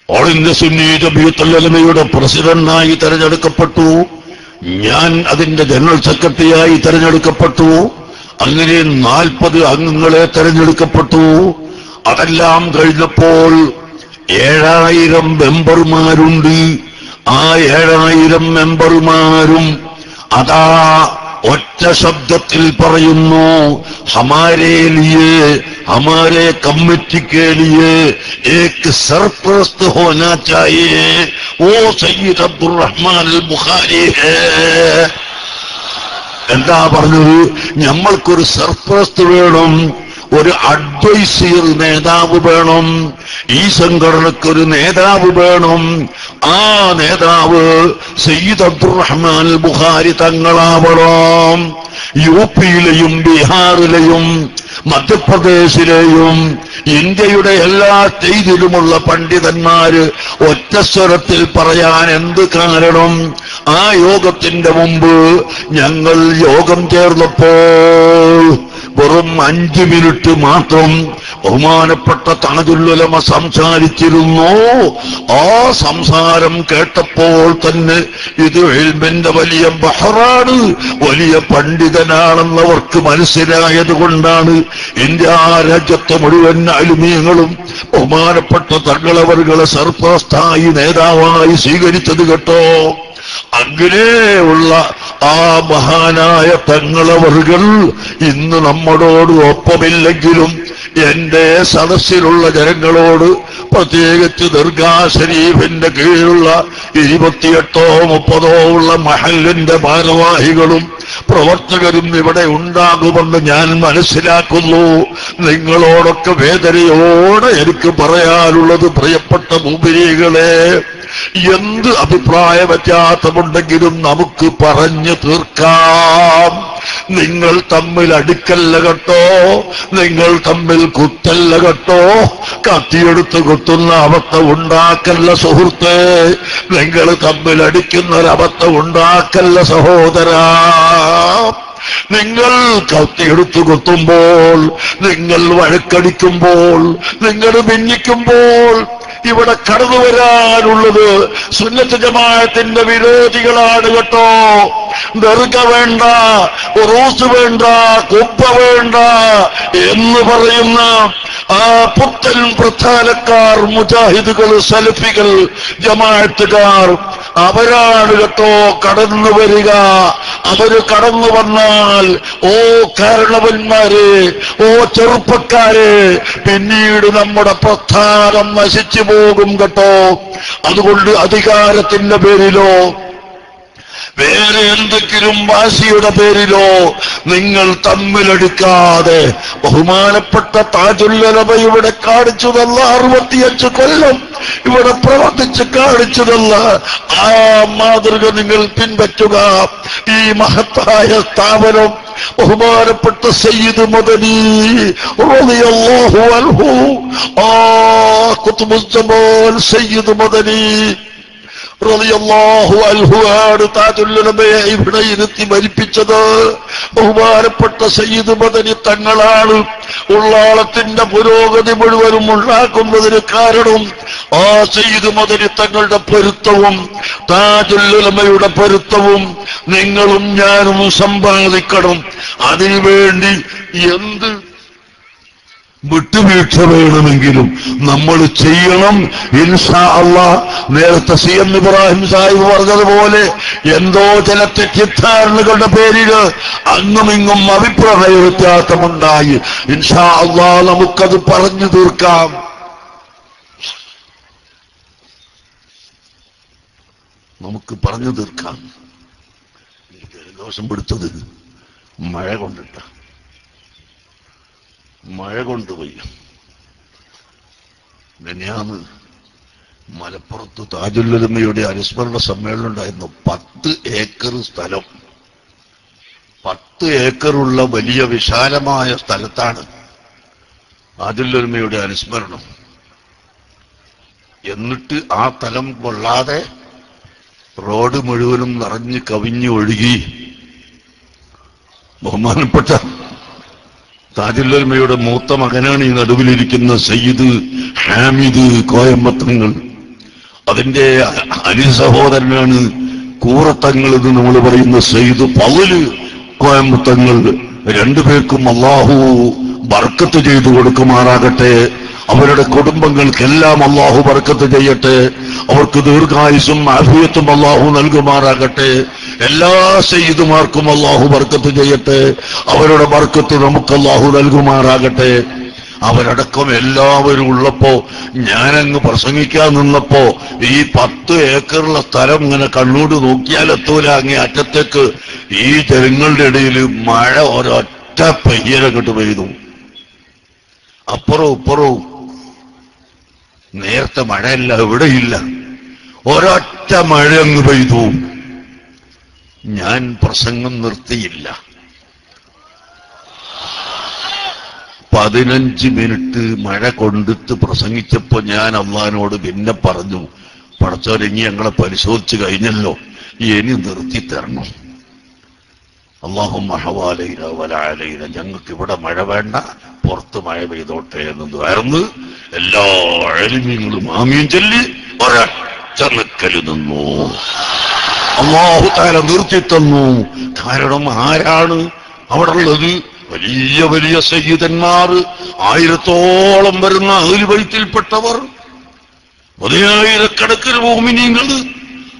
ഓൾ ഇന്ത്യ സുന്നി ജംഇയ്യത്തുൽ ഉലമയുടെ പ്രസിഡന്റായി തെരഞ്ഞെടുക്കപ്പെട്ടു. ഞാൻ അതിന്റെ ജനറൽ സെക്രട്ടറിയായി തെരഞ്ഞെടുക്കപ്പെട്ടു. അങ്ങനെ 40 അംഗങ്ങളെ തെരഞ്ഞെടുക്കപ്പെട്ടു. അതെല്ലാം കഴിഞ്ഞപ്പോൾ 7000 മെമ്പർമാരുണ്ട്. ആ 7000 മെമ്പർമാരും അതാ ഒറ്റ ശബ്ദത്തിൽ പറയുന്നു, ഹമാരേ ലിയേ हमारे कम्युनिटी के लिए एक सरपरस्त होना चाहिए, वो सയ്യിദ് അബ്ദുറഹ്മാൻ അൽ ബുഖാരി है. എന്താ പറഞ്ഞത്? നമ്മൾക്കൊരു സർപ്രസ്ത് വേണം, ഒരു അഡ്വൈസർ നേതാവ് വേണം, ഈ സംഘടനക്കൊരു നേതാവ് വേണം. ആ നേതാവ് സയ്യിദ് അബ്ദുറഹ്മാൻ ബുഖാരി തങ്ങളാവണം. യുപിയിലെയും ബീഹാറിലെയും മധ്യപ്രദേശിലെയും ഇന്ത്യയുടെ എല്ലാ സ്റ്റേറ്റിലുമുള്ള പണ്ഡിതന്മാര് ഒറ്റസ്വരത്തിൽ പറയാൻ എന്ത് കാരണം? ആ യോഗത്തിന്റെ മുമ്പ് ഞങ്ങൾ യോഗം ചേർന്നപ്പോൾ വെറും 5 മിനിറ്റ് മാത്രം ബഹുമാനപ്പെട്ട താജുൽ ഉലമ സംസാരിച്ചിരുന്നു. ആ സംസാരം കേട്ടപ്പോൾ തന്നെ ഇത് ഇൽമിന്റെ വലിയ ബഹറാണ്, വലിയ പണ്ഡിതനാണെന്നവർക്ക് മനസ്സിലായത് കൊണ്ടാണ് ഇന്ത്യ രാജ്യത്തെ മുഴുവൻ അലുമീങ്ങളും ബഹുമാനപ്പെട്ട തങ്ങളവറുകളെ സർവസ്ഥായി നേതാവായി സ്വീകരിച്ചത് കേട്ടോ. അങ്ങനെയുള്ള ആ മഹാനായ തങ്ങളവറുകൾ ഇന്ന് നമ്മളോട് ഒപ്പമില്ലെങ്കിലും എന്റെ സദസ്സിലുള്ള ജനങ്ങളോട്, പ്രത്യേകിച്ച് ദർഗാ ശരീഫിന്റെ കീഴിലുള്ള 28ഓ 30ഓ ഉള്ള മഹല്ലിന്റെ ഭാരവാഹികളും പ്രവർത്തകരും ഇവിടെ ഉണ്ടാകുമെന്ന് ഞാൻ മനസ്സിലാക്കുന്നു. നിങ്ങളോടൊക്കെ വേദനയോടെ എനിക്ക് പറയാനുള്ളത്, പ്രിയപ്പെട്ട മുഅ്മിനീങ്ങളെ, എന്ത് അഭിപ്രായ വ്യത്യാസമുണ്ടെങ്കിലും നമുക്ക് പറഞ്ഞു തീർക്കാം. നിങ്ങൾ തമ്മിൽ അടുക്കല്ല കേട്ടോ, നിങ്ങൾ തമ്മിൽ കുത്തല്ല കേട്ടോ, കത്തിയെടുത്ത് കുത്തുന്ന അവസ്ഥ ഉണ്ടാക്കല്ല സുഹൃത്തെ, നിങ്ങൾ തമ്മിൽ അടിക്കുന്നൊരവസ്ഥ ഉണ്ടാക്കല്ല സഹോദരാ. നിങ്ങൾ കത്തിയെടുത്ത് കുത്തുമ്പോൾ, നിങ്ങൾ വഴക്കടിക്കുമ്പോൾ, നിങ്ങൾ ഭിന്നിക്കുമ്പോൾ ഇവിടെ കടന്നു വരാനുള്ളത് സുന്നത്ത് ജമാഅത്തിന്റെ വിരോധികളാണ് കേട്ടോ. ദർഗ വേണ്ട, ഉറൂസ് വേണ്ട, കുബ്ബ വേണ്ട എന്ന് പറയുന്ന ആ പുത്തൻ പ്രസ്ഥാനക്കാർ, മുജാഹിദുകൾ, സലഫികൾ, ജമാഅത്തുകാർ, അവരാണ് കേട്ടോ കടന്നു വരിക. അവര് കടന്നു വന്നാൽ, ഓ കാരണവന്മാരെ, ഓ ചെറുപ്പക്കാരെ, പിന്നീട് നമ്മുടെ പ്രസ്ഥാനം നശിച്ചു പോകും കേട്ടോ. അതുകൊണ്ട് അധികാരത്തിന്റെ പേരിലോ വേറെ എന്തെങ്കിലും വാശിയുടെ പേരിലോ നിങ്ങൾ തമ്മിലെടുക്കാതെ, ബഹുമാനപ്പെട്ട താജുൽ ഉലമ ഇവിടെ കാണിച്ചു തന്ന 65 കൊല്ലം ഇവിടെ പ്രവർത്തിച്ച് കാണിച്ചു തന്ന ആ മാതൃക നിങ്ങൾ പിൻപറ്റുക. ഈ മഹത്തായ സ്ഥാപനം ബഹുമാനപ്പെട്ട സയ്യിദ് മദനി റളിയല്ലാഹു അൻഹു, ആ ഖുത്ബുസ്സമാൻ സയ്യിദ് മദനി റളിയല്ലാഹു അൻഹു ആണ് താജുൽ ഉലമയെ ഇവിടെ ഇരുത്തി മരിപ്പിച്ചത്. ബഹുമാനപ്പെട്ട സയ്യിദ് മദനി തങ്ങളാണ് ഉള്ളാളത്തിന്റെ പുരോഗതി മുഴുവനും ഉണ്ടാക്കുന്നതിന് കാരണം. ആ സയ്യിദ് മദനി തങ്ങളുടെ പൊരുത്തവും താജുൽ ഉലമയുടെ പൊരുത്തവും നിങ്ങളും ഞാനും സമ്പാദിക്കണം. അതിനുവേണ്ടി എന്ത് വിട്ടുവീഴ്ച വേണമെങ്കിലും നമ്മൾ ചെയ്യണം. ഇൻഷാ അല്ലാഹ് നേരത്തെ CM ഇബ്രാഹിം സാഹിബ് പറഞ്ഞതുപോലെ എന്തോ ചില തെറ്റിദ്ധാരണകളുടെ പേരിൽ അങ്ങുമിങ്ങും അഭിപ്രായ വ്യത്യാസമുണ്ടായി. ഇൻഷാ അല്ലാഹ് നമുക്കത് പറഞ്ഞു തീർക്കാം. നമുക്ക് പറഞ്ഞു തീർക്കാം. ജലദോഷം പിടുത്തത് മഴ കൊണ്ടിട്ട, മഴ കൊണ്ടുപോയി. മിനിയാന്ന് മലപ്പുറത്ത് താജുൽ ഉലമയുടെ അനുസ്മരണ സമ്മേളനം ഉണ്ടായിരുന്നു. 10 ഏക്കർ സ്ഥലം, 10 ഏക്കറുള്ള വലിയ വിശാലമായ സ്ഥലത്താണ് താജുൽ ഉലമയുടെ അനുസ്മരണം. എന്നിട്ട് ആ സ്ഥലം കൊള്ളാതെ റോഡ് മുഴുവനും നിറഞ്ഞ് കവിഞ്ഞ് ഒഴുകി. ബഹുമാനപ്പെട്ട താജുൽ ഉലമയുടെ മൂത്ത മകനാണ് ഈ നടുവിലിരിക്കുന്ന സയ്യിദ് ഹാമിദ് കോയമ്പത്തങ്ങൾ. അതിന്റെ അനിസഹോദരനാണ് കൂറത്തങ്ങൾ എന്ന് നമ്മൾ പറയുന്ന സയ്യിദ് പൗല് കോയമ്പത്തങ്ങൾ. രണ്ടുപേർക്കും അല്ലാഹു ബർക്കത്ത് ചെയ്തു കൊടുക്കുമാറാകട്ടെ. അവരുടെ കുടുംബങ്ങൾക്കെല്ലാം അല്ലാഹു ബർക്കത്ത് ചെയ്യട്ടെ. അവർക്ക് ദീർഘായുസ്സും ആഫിയത്തും അല്ലാഹു നൽകുമാറാകട്ടെ. എല്ലാ സയ്യിദുമാർക്കും അല്ലാഹു ബർക്കത്ത് ചെയ്യട്ടെ. അവരുടെ ബർക്കത്ത് നമുക്ക് അല്ലാഹു നൽകുമാറാകട്ടെ. അവരടക്കം എല്ലാവരും ഉള്ളപ്പോ ഞാനങ്ങ് പ്രസംഗിക്കാൻ നിന്നപ്പോ ഈ 10 ഏക്കറുള്ള സ്ഥലം ഇങ്ങനെ കണ്ണൂട് നോക്കിയാലെത്തൂല അങ്ങേ അറ്റത്തേക്ക്. ഈ ജനങ്ങളുടെ ഇടയിൽ മഴ ഒരൊറ്റ പെയ്യലങ്ങോട്ട് പെയ്തു. അപ്പുറവും ഇപ്പുറവും. നേരത്തെ മഴയല്ല, എവിടെയില്ല, ഒരൊറ്റ മഴ അങ്ങ് പെയ്തു. ഞാൻ പ്രസംഗം നിർത്തിയില്ല. 15 മിനിറ്റ് മഴ കൊണ്ടിട്ട് പ്രസംഗിച്ചപ്പോ ഞാൻ അള്ളാഹിനോട് പിന്നെ പറഞ്ഞു, പടച്ചോനെ ഇനി ഞങ്ങളെ പരിശോധിച്ചു കഴിഞ്ഞല്ലോ, ഇനി നിർത്തിത്തരണം. അല്ലാഹുമ്മ ഹവാലൈന വലഅലൈന, ഞങ്ങൾക്ക് ഇവിടെ മഴ വേണ്ട, പുറത്ത് മഴ പെയ്തോട്ടെ എന്നതായിരുന്നു. എല്ലാ അലിമീങ്ങളും ആമീൻ ചൊല്ലി ഒരൊറ്റ നിക്കല് നിന്നു. അല്ലാഹു തആല നിർത്തിത്തന്നു. കാരണം ആരാണ് അവിടെ ഉള്ളത്? വലിയ വലിയ സയ്യിദന്മാർ, 1000-ഓളം വരുന്ന അഹ്ലു ബൈത്തിൽപ്പെട്ടവർ, 10,000-കണക്കിന് മുഅ്മിനീങ്ങൾ.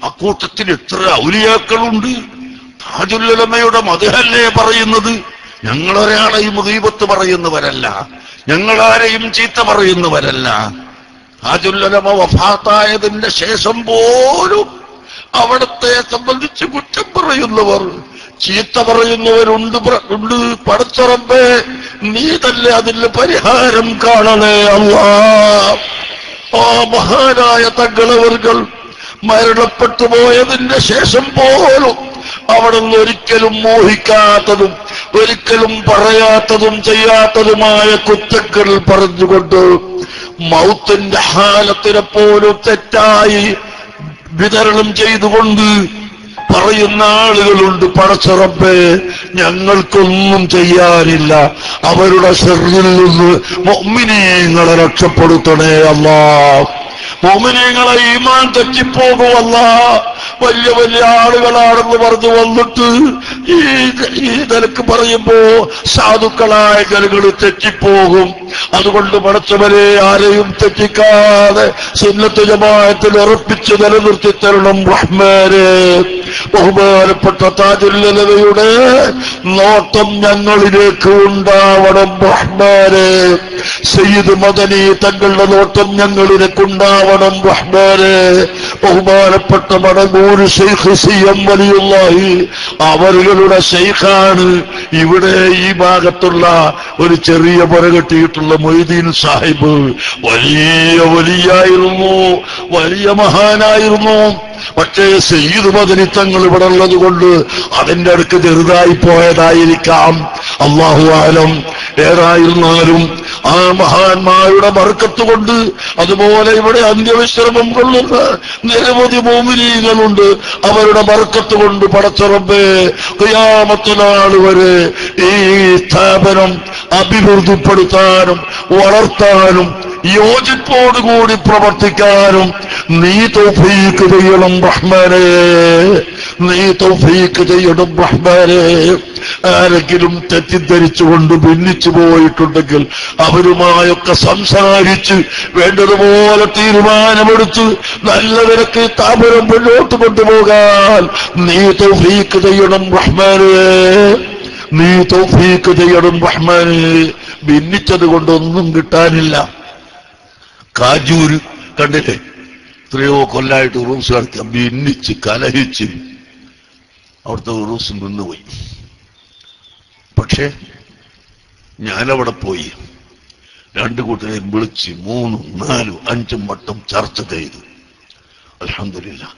അക്കൂട്ടത്തിൽ എത്ര ഔലിയാക്കളുണ്ട്. താജുൽ ഉലമയുടെ മദ്ഹല്ലേ പറയുന്നത്. ഞങ്ങളൊരാളെയും ഗീബത്ത് പറയുന്നവരല്ല, ഞങ്ങളാരെയും ചീത്ത പറയുന്നവരല്ല. താജുൽ ഉലമ വഫാത്തായതിന്റെ ശേഷം പോലും അവിടത്തെ സംബന്ധിച്ച് കുറ്റം പറയുന്നവർ, ചീത്ത പറയുന്നവരുണ്ട്. പടച്ചറബ്ബേ, നീ തന്നെ അതിന് പരിഹാരം കാണണേ അല്ലാഹ്. ആ മഹാനായ തങ്ങളവർകൾ മരണപ്പെട്ടു പോയതിന്റെ ശേഷം പോലും അവിടെ നിന്ന് ഒരിക്കലും മോഹിക്കാത്തതും ഒരിക്കലും പറയാത്തതും ചെയ്യാത്തതുമായ കുറ്റങ്ങൾ പറഞ്ഞുകൊണ്ട് മൗത്തിന്റെ ഹാലത്തിനെ പോലും തെറ്റായി വിതരണം ചെയ്തുകൊണ്ട് പറയുന്ന ആളുകളുണ്ട്. പടച്ചറബ്ബേ, ഞങ്ങൾക്കൊന്നും ചെയ്യാനില്ല, അവരുടെ ശർറിൽ നിന്ന് മുഅ്മിനീങ്ങളെ രക്ഷപ്പെടുത്തണേ അല്ലാഹ്. മുഅ്മിനീങ്ങളെ ഈമാൻ തെറ്റിപ്പോകും അല്ലാഹ്. വലിയ വലിയ ആളുകളാണെന്ന് പറഞ്ഞു വന്നിട്ട് ഈ നിലക്ക് പറയുമ്പോ സാധുക്കളായ ജനങ്ങൾ തെറ്റിപ്പോകും. അതുകൊണ്ട് പടച്ചവരെ, ആരെയും തെറ്റിക്കാതെ സുന്നത്ത് ജമാഅത്തിൽ ഉറപ്പിച്ച് നിലനിർത്തി തരണം റഹ്മാനേ. ബഹുമാനപ്പെട്ട താജുൽ ഉലമയുടെ നോട്ടം ഞങ്ങളിലേക്ക് ഉണ്ടാവണം റഹ്മാനേ. സയ്യിദ് മദനി തങ്ങളുടെ നോട്ടം ഞങ്ങളിലേക്ക് ഉണ്ടാവണം റഹ്മാനേ. ബഹുമാനപ്പെട്ട മടങ്ങൂർ ശൈഖ് സിഎം വലിയുള്ളാഹി അവരുടെ ശൈഖാണ് ഇവിടെ ഈ ഭാഗത്തുള്ള ഒരു ചെറിയ പുര കെട്ടിയിട്ടുള്ള മൊയ്തീൻ സാഹിബ്. വലിയ വലിയായിരുന്നു, വലിയ മഹാനായിരുന്നു. പക്ഷേ സയ്യിദ് മദനി തങ്ങൾ ഇവിടെ ഉള്ളത് കൊണ്ട് അതിന്റെ അടുക്ക് ചെറുതായി പോയതായിരിക്കാം, അല്ലാഹു ആലം. ഏതായിരുന്നാലും ആ മഹാന്മാരുടെ ബർക്കത്ത് കൊണ്ട്, അതുപോലെ ഇവിടെ അന്ത്യവിശ്രമം കൊള്ളുന്ന നിരവധി മുഅ്മിനീങ്ങളുണ്ട്, അവരുടെ ബർക്കത്ത് കൊണ്ട് പടച്ചറബ്ബേ, ഖിയാമത്ത് നാൾ വരെ ഈ സ്ഥാപനം അഭിവൃദ്ധിപ്പെടുത്താനും വളർത്താനും യോജിപ്പോടുകൂടി പ്രവർത്തിക്കാനും നീ തൗഫീഖ് ചെയ്യണം റഹ്മാനേ. നീ തൗഫീഖ് ചെയ്യണം റഹ്മാനേ. ആരെങ്കിലും തെറ്റിദ്ധരിച്ചുകൊണ്ട് ഭിന്നിച്ചു പോയിട്ടുണ്ടെങ്കിൽ അവരുമായൊക്കെ സംസാരിച്ച് വേണ്ടതുപോലെ തീരുമാനമെടുത്ത് നല്ല നിരക്ക് സ്ഥാപനം മുന്നോട്ട് കൊണ്ടുപോകാൻ നീ തൗഫീഖ് ചെയ്യണം റഹ്മാനേ. നീ തൗഫീഖ് ചെയ്യണം റഹ്മാനേ. ഭിന്നിച്ചത് കൊണ്ടൊന്നും കിട്ടാനില്ല. കാജൂര് കണ്ടില്ലേ, എത്രയോ കൊല്ലായിട്ട് ഉറൂസ് നടത്തി ഭിന്നിച്ച് കലഹിച്ച് അവിടുത്തെ ഉറൂസ് നിന്നുപോയി. പക്ഷെ ഞാനവിടെ പോയി 2 കൂട്ടരെയും വിളിച്ച് 3, 4, 5 വട്ടം ചർച്ച ചെയ്തു. അൽഹംദുലില്ലാഹ്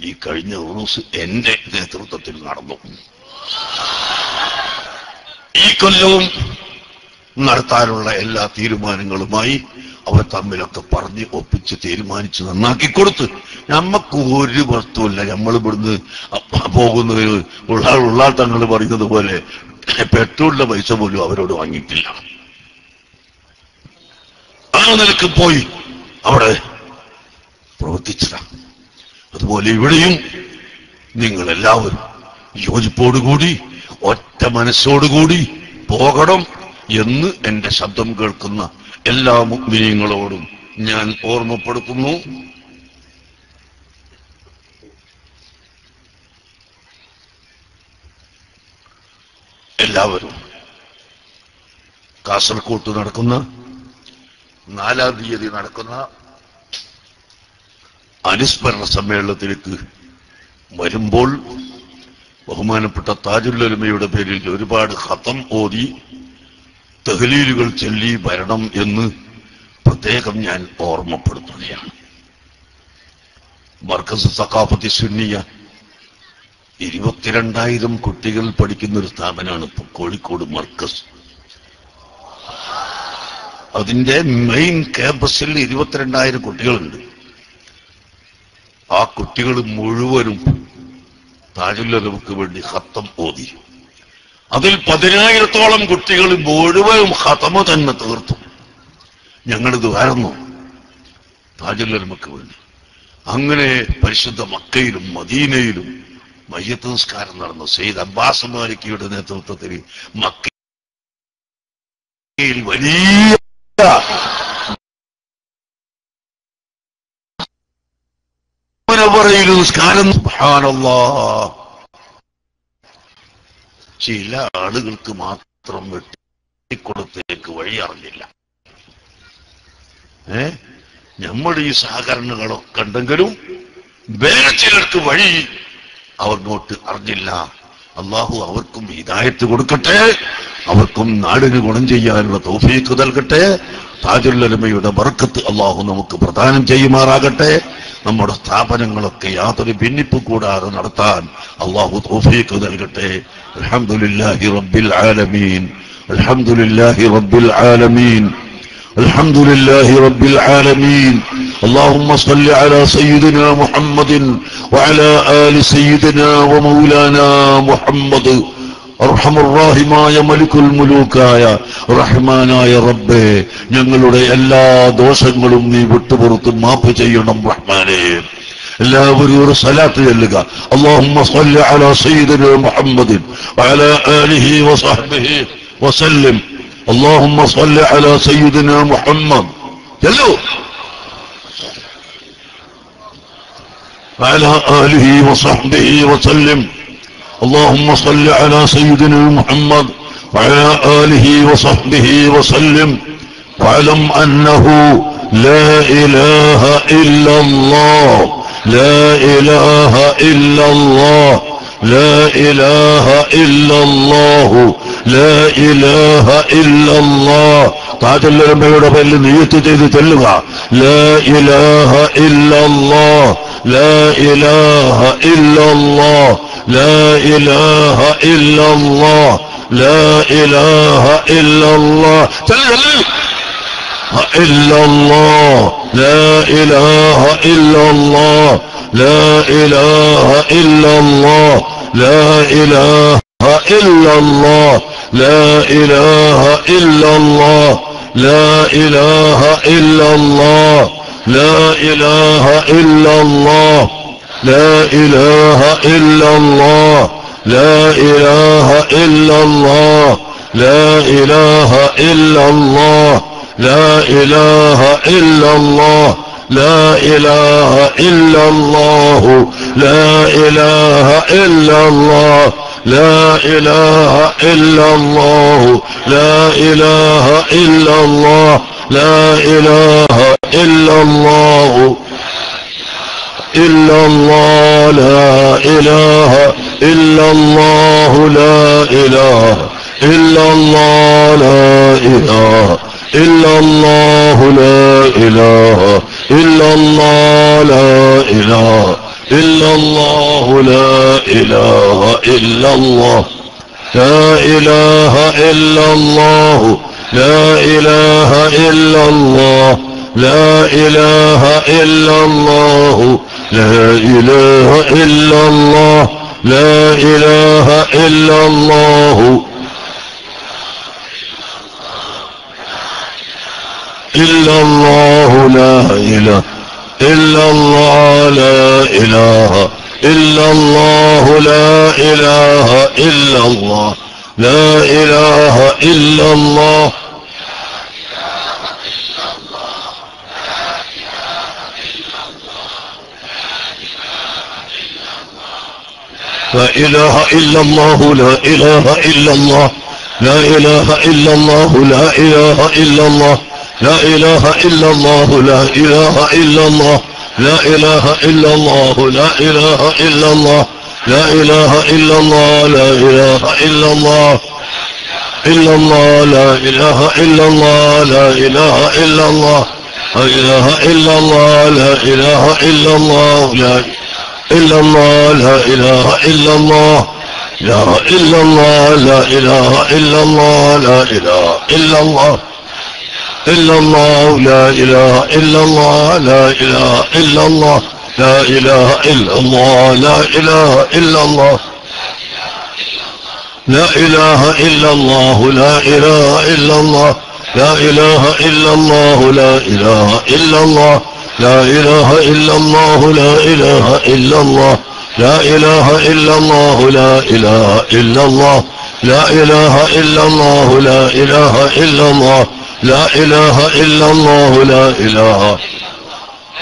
ഈ കഴിഞ്ഞ ഉറൂസ് എന്റെ നേതൃത്വത്തിൽ നടന്നു. ഈ കൊല്ലവും നടത്താനുള്ള എല്ലാ തീരുമാനങ്ങളുമായി അവർ തമ്മിലൊക്കെ പറഞ്ഞ് ഒപ്പിച്ച് തീരുമാനിച്ച് നന്നാക്കി കൊടുത്ത്. നമ്മക്ക് ഒരു വസ്തുവില്ല. നമ്മൾ ഇവിടുന്ന് പോകുന്നതിന് ഉള്ളാൾ തങ്ങൾ പറയുന്നത് പോലെ പെട്രോളിന്റെ പൈസ പോലും അവരോട് വാങ്ങിയിട്ടില്ല. ആ നിലക്ക് പോയി അവിടെ പ്രവർത്തിച്ചതാണ്. അതുപോലെ ഇവിടെയും നിങ്ങളെല്ലാവരും യോജിപ്പോടുകൂടി ഒറ്റ മനസ്സോടുകൂടി പോകണം എന്ന് എന്റെ ശബ്ദം കേൾക്കുന്ന എല്ലാ മുഅ്മിനീങ്ങളോടും ഞാൻ ഓർമ്മപ്പെടുത്തുന്നു. എല്ലാവരും കാസർകോട്ട് നടക്കുന്ന 4-ാം തീയതി നടക്കുന്ന അനുസ്മരണ സമ്മേളനത്തിലേക്ക് വരുമ്പോൾ ബഹുമാനപ്പെട്ട താജുൽ ഉലമയുടെ പേരിൽ ഒരുപാട് ഖതം ഓതി തഹ്ലീലുകൾ ചൊല്ലി വരണം എന്ന് പ്രത്യേകം ഞാൻ ഓർമ്മപ്പെടുത്തുകയാണ്. മർക്കസ് സഖാഫത്തി സുന്നിയ 22,000 കുട്ടികൾ പഠിക്കുന്ന ഒരു സ്ഥാപനമാണ് ഇപ്പൊ കോഴിക്കോട് മർക്കസ്. അതിന്റെ മെയിൻ ക്യാമ്പസിൽ 22,000 കുട്ടികളുണ്ട്. ആ കുട്ടികൾ മുഴുവനും താജുല്ലമക്ക് വേണ്ടി ഖത്തം ഓതി. അതിൽ 10,000-ഓളം കുട്ടികൾ മുഴുവനും ഖതമ തന്നെ തീർത്തു. ഞങ്ങളിത് വരുന്നു താജുല്ലമക്ക് വേണ്ടി. അങ്ങനെ പരിശുദ്ധ മക്കയിലും മദീനയിലും മയ്യത്ത് നിസ്കാരം നടന്നു. സയ്യിദ് അബ്ബാസ് മാലിക്കിയുടെ നേതൃത്വത്തിൽ മക്കയിൽ വലിയ നിസ്കാരം. സുബ്ഹാനല്ലാഹ്. ചില ആളുകൾക്ക് മാത്രം വെട്ടിക്കൊടുത്തേക്ക് വഴി അറിഞ്ഞില്ല. നമ്മുടെ ഈ സഹകരണങ്ങളൊക്കെ ഉണ്ടെങ്കിലും വേറെ ചിലർക്ക് വഴി അവർക്കോട്ട് അറിഞ്ഞില്ല. അള്ളാഹു അവർക്കും ഹിദായത്ത് കൊടുക്കട്ടെ, അവർക്കും നാടിന് ഗുണം ചെയ്യാനുള്ള തൗഫീഖ് നൽകട്ടെ. താജുൽ ഉലമയുടെ ബർക്കത്ത് അള്ളാഹു നമുക്ക് പ്രദാനം ചെയ്യുമാറാകട്ടെ. നമ്മുടെ സ്ഥാപനങ്ങളൊക്കെ യാതൊരു ഭിന്നിപ്പ് കൂടാതെ നടത്താൻ അള്ളാഹു തൗഫീഖ് നൽകട്ടെ. അൽഹംദുലില്ലാഹി റബ്ബിൽ ആലമീൻ, അൽഹംദുലില്ലാഹി റബ്ബിൽ ആലമീൻ, അൽഹംദുലില്ലാഹി റബ്ബിൽ ആലമീൻ. اللهم صل على سيدنا محمد وعلى آل سيدنا ومولانا محمد. അർഹമർറാഹിമായ മലിക്കുൽ മുലൂക്കായ റഹ്മാനായ റബ്ബേ, ഞങ്ങളുടെ എല്ലാ ദോഷങ്ങളും നീ വിട്ടുപുറത്ത് മാപ്പ് ചെയ്യണം റഹ്മാനേ. എല്ലാവരും ഒരു സലാത്ത് ചൊല്ലുക. അല്ലാഹുമ്മ സ്വല്ലി അലാ സയ്യിദിനാ മുഹമ്മദിൻ വഅലാ ആലിഹി വസഹ്ബിഹി വസല്ലം. അല്ലാഹുമ്മ സ്വല്ലി അലാ സയ്യിദിനാ മുഹമ്മദ് ചൊല്ലു. وعلى آله وصحبه وسلم. اللهم صل على سيدنا محمد وعلى آله وصحبه وسلم. واعلم أنه لا إله إلا الله، لا إله إلا الله، لا إله إلا الله، لا إله إلا الله. താജുൽ ഉലമയുടെ പേരിൽ നിയ്യത്ത് ചെയ്ത് ചൊല്ലുക. لا إله إلا الله، لا إله إلا الله، لا إله إلا الله، لا إله إلا الله. إلا الله، لا إله إلا الله، لا إله إلا الله، لا إله إلا الله، لا إله إلا الله، لا إله إلا الله، لا إله إلا الله، لا إله إلا الله، لا إله إلا الله، لا إله إلا الله، لا إله إلا الله، لا إله إلا الله، لا إله إلا الله، لا إله إلا الله، لا إله إلا الله، لا إله إلا الله، إلا الله، لا إله إلا الله، لا إله إلا الله، لا إله إلا الله، لا إله إلا الله، لا إله إلا الله، لا إله إلا الله، لا إله إلا الله، لا إله إلا الله، لا إله إلا الله، لا إله إلا الله، لا إله إلا الله، إلا الله، لا إله إلا الله، لا إله إلا الله، لا إله إلا الله، لا إله إلا الله. لا إله إلا الله، لا إله إلا الله، لا إله إلا الله، لا إله إلا الله، لا إله إلا الله، لا إله إلا الله، لا إله إلا الله، لا إله إلا الله، لا إله إلا الله، لا إله إلا الله، إلا الله لا إله إلا الله لا إله إلا الله لا إله إلا الله لا إله إلا الله لا إلا الله لا إله إلا الله لا إلا الله لا إله إلا الله لا إله إلا الله إلا الله لا إله إلا الله لا إله إلا الله لا إله إلا الله لا إله إلا الله لا إله إلا الله لا إله إلا الله لا إله إلا الله لا إله إلا الله لا إله إلا الله لا إله إلا الله لا إله إلا الله لا إله إلا الله لا إله إلا الله لا إله إلا الله لا إله إلا الله لا إله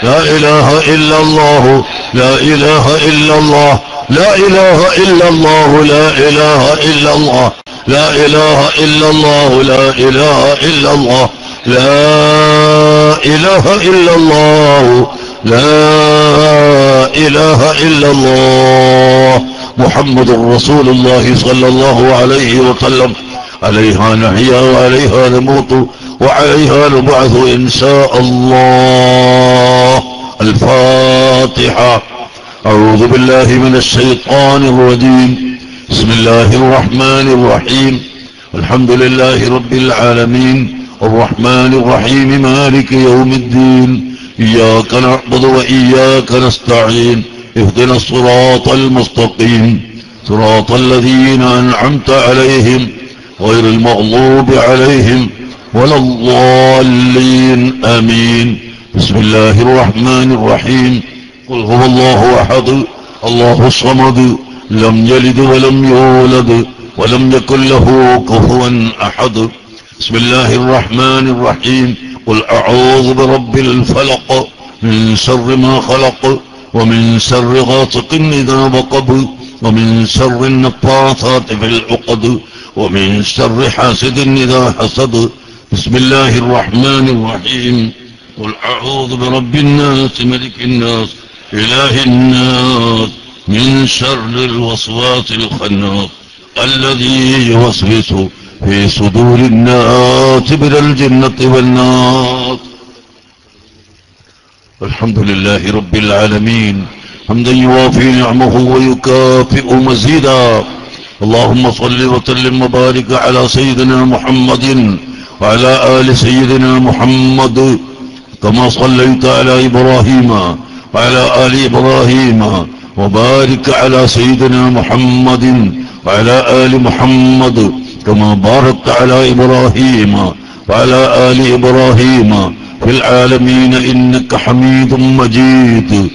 لا إله إلا الله لا إله إلا الله لا إله إلا الله لا إله إلا الله لا إله إلا الله لا إله إلا الله لا إله إلا الله لا إله إلا الله محمد رسول الله صلى الله عليه وسلم عليها نحيا وعليها نموت وعليها نبعث إن شاء الله الفاتحة أعوذ بالله من الشيطان الرجيم بسم الله الرحمن الرحيم الحمد لله رب العالمين الرحمن الرحيم مالك يوم الدين إياك نعبد وإياك نستعين اهدنا الصراط المستقيم صراط الذين أنعمت عليهم غير المغضوب عليهم ولا الضالين آمين بسم الله الرحمن الرحيم قل هو الله أحد الله الصمد لم يلد ولم يولد ولم يكن له كفوا أحد بسم الله الرحمن الرحيم قل أعوذ برب الفلق من شر ما خلق ومن شر غاسق إذا وقب ومن شر النفاثات في العقد ومن شر حاسد إذا حسد بسم الله الرحمن الرحيم قل أعوذ برب الناس ملك الناس إله الناس من شر الوسواس الخناس الذي يوسوس في صدور الناس من الجنة والناس الحمد لله رب العالمين حمدا يوافي نعمه ويكافئ مزيدا اللهم صل وسلم وبارك على سيدنا محمد وعلى آل سيدنا محمد كما صليت على إبراهيم وعلى آل إبراهيم وبارك على سيدنا محمد وعلى آل محمد كما باركت على إبراهيم وعلى آل إبراهيم في العالمين إنك حميد مجيد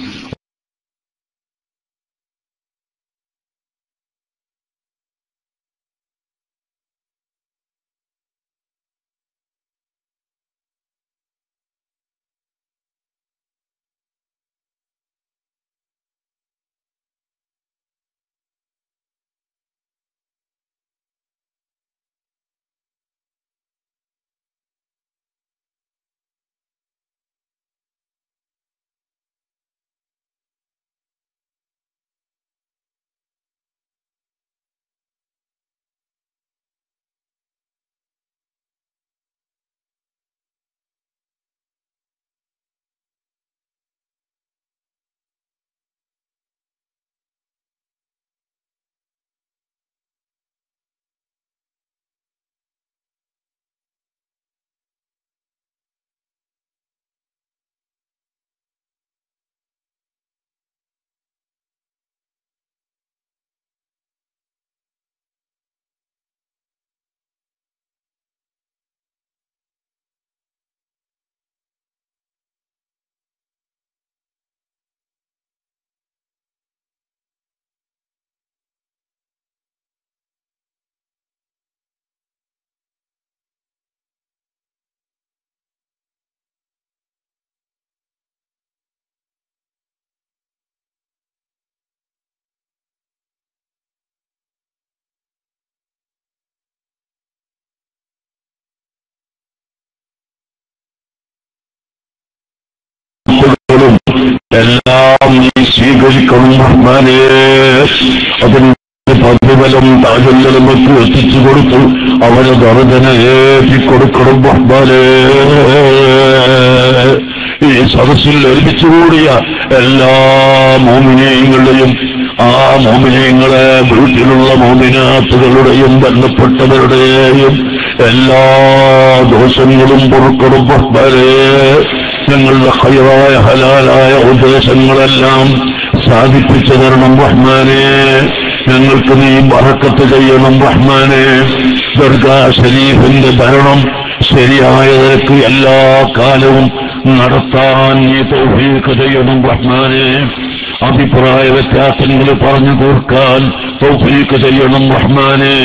എല്ലാം നീ സ്വീകരിക്കണം റഹ്മാനേ. അതിന് പ്രതിഫലം താജുല്ലമക്ക് എത്തിച്ചു കൊടുത്തു അവരെ ദർജനെ ഏറ്റിക്കൊടുക്കണം റഹ്മാനേ. ഈ സദസ്സിൽ ഒരുമിച്ചുകൂടിയ എല്ലാ മോമിനീങ്ങളുടെയും ആ മോമിനീങ്ങളെ വീട്ടിലുള്ള മോമിനാത്തുകളുടെയും ബന്ധപ്പെട്ടവരുടെയും എല്ലാ ദോഷങ്ങളും പൊറുക്കണം റഹ്മാനേ. ഞങ്ങളുടെ ഖൈറായ ഹലാലായ ഉദ്ദേശങ്ങളെല്ലാം സാധിപ്പിച്ചു തരണം റഹ്മാനേ. ഞങ്ങൾക്ക് നീ ബറക്കത്ത് ചെയ്യണം റഹ്മാനേ. ദർഗാ ഷരീഫിന്റെ ഭരണം ശരിയായ നിരക്ക് എല്ലാ കാലവും നടത്താൻ നീ തൗഫീഖ് ചെയ്യണം റഹ്മാനേ. അഭിപ്രായ വ്യത്യാസങ്ങൾ പറഞ്ഞു തീർക്കാൻ തൗഫീഖ് ചെയ്യണം റഹ്മാനേ.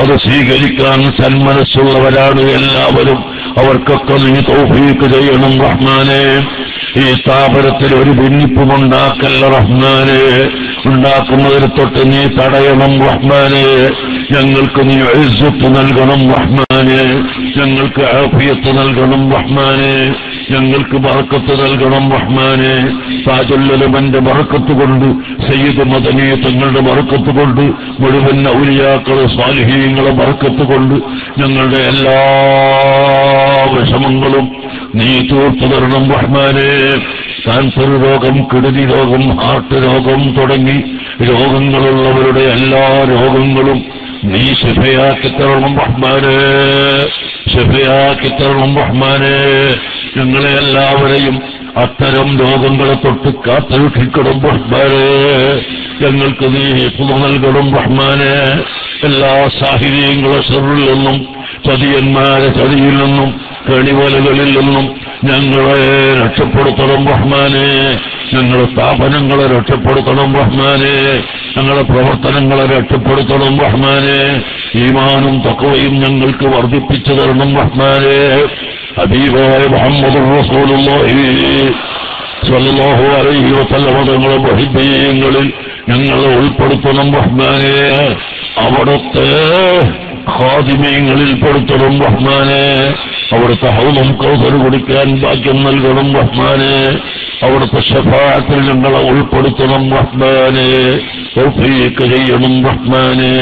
അത് സ്വീകരിക്കാൻ സന്മനസ്സുള്ളവരാണ് എല്ലാവരും. അവർക്കൊക്കെ നീ തൗഫീഖ് ചെയ്യണം റഹ്മാനേ. ഈ സ്ഥാപനത്തിൽ ഒരു ഭിന്നിപ്പുമുണ്ടാക്കല്ല റഹ്മാനേ. ഉണ്ടാക്കുന്നതിന് തൊട്ട് നീ തടയണം റഹ്മാനേ. ഞങ്ങൾക്ക് നീ ഇസ്സത്ത് നൽകണം റഹ്മാനേ. ഞങ്ങൾക്ക് ആഫിയത്ത് നൽകണം റഹ്മാനേ. ഞങ്ങൾക്ക് ബറക്കത്ത് നൽകണം റഹ്മാനേ. താജുല്ലുലമന്റെ ബറക്കത്ത് കൊണ്ട് സയ്യിദ് മദനി തങ്ങളുടെ ബറക്കത്ത് കൊണ്ട് മുഴുവൻ ഔലിയാക്കളെ സ്വാലിഹീങ്ങളെ ബറക്കത്ത് കൊണ്ട് ഞങ്ങളുടെ എല്ലാ വിഷമങ്ങളും നീ തീർത്തു തരണം റഹ്മാനേ. ക്യാൻസർ രോഗം, കിഡ്നി രോഗം, ഹാർട്ട് രോഗം തുടങ്ങി രോഗങ്ങളുള്ളവരുടെ എല്ലാ രോഗങ്ങളും നീ ശിഫയാക്കി തരണം റഹ്മാനേ. ശിഫയാക്കി തരണം റഹ്മാനേ. ഞങ്ങളെ എല്ലാവരെയും അത്തരം രോഗങ്ങളെ തൊട്ട് കാത്തുരക്ഷിക്കണം റഹ്മാനേ. ഞങ്ങൾക്ക് നീ ഹിഫ്ള് നൽകണം റഹ്മാനേ. എല്ലാ സാഹിര്യങ്ങളെ ശർറിൽ നിന്നും ചതിയന്മാരെ ചതിയിൽ നിന്നും കെണിവലകളിൽ നിന്നും ഞങ്ങളെ രക്ഷപ്പെടുത്തണം റഹ്മാനേ. ഞങ്ങളുടെ സ്ഥാപനങ്ങളെ രക്ഷപ്പെടുത്തണം റഹ്മാനേ. ഞങ്ങളുടെ പ്രവർത്തനങ്ങളെ രക്ഷപ്പെടുത്തണം റഹ്മാനേ. ഈമാനും തഖ്വയും ഞങ്ങൾക്ക് വർദ്ധിപ്പിച്ചു തരണം റഹ്മാനേ. ഹബീബായ മുഹമ്മദുർ റസൂലുള്ളാഹി സ്വല്ലല്ലാഹു അലൈഹി വസല്ലം തങ്ങളുടെ മുഹിബ്ബീങ്ങളിൽ ഞങ്ങളെ ഉൾപ്പെടുത്തണം റഹ്മാനേ. അവിടുത്തെ ഖാദിമീങ്ങളിൽ പെടുത്തണം റഹ്മാനേ. അവിടുത്തെ ഹൗദും കൗസർ കുടിക്കാൻ ഭാഗ്യം നൽകണം റഹ്മാനേ. അവിടുത്തെ ശഫാഅത്തിൽ ഞങ്ങളെ ഉൾപ്പെടുത്തണം റഹ്മാനേ. തൗഫീഖ് ചെയ്യണം റഹ്മാനേ.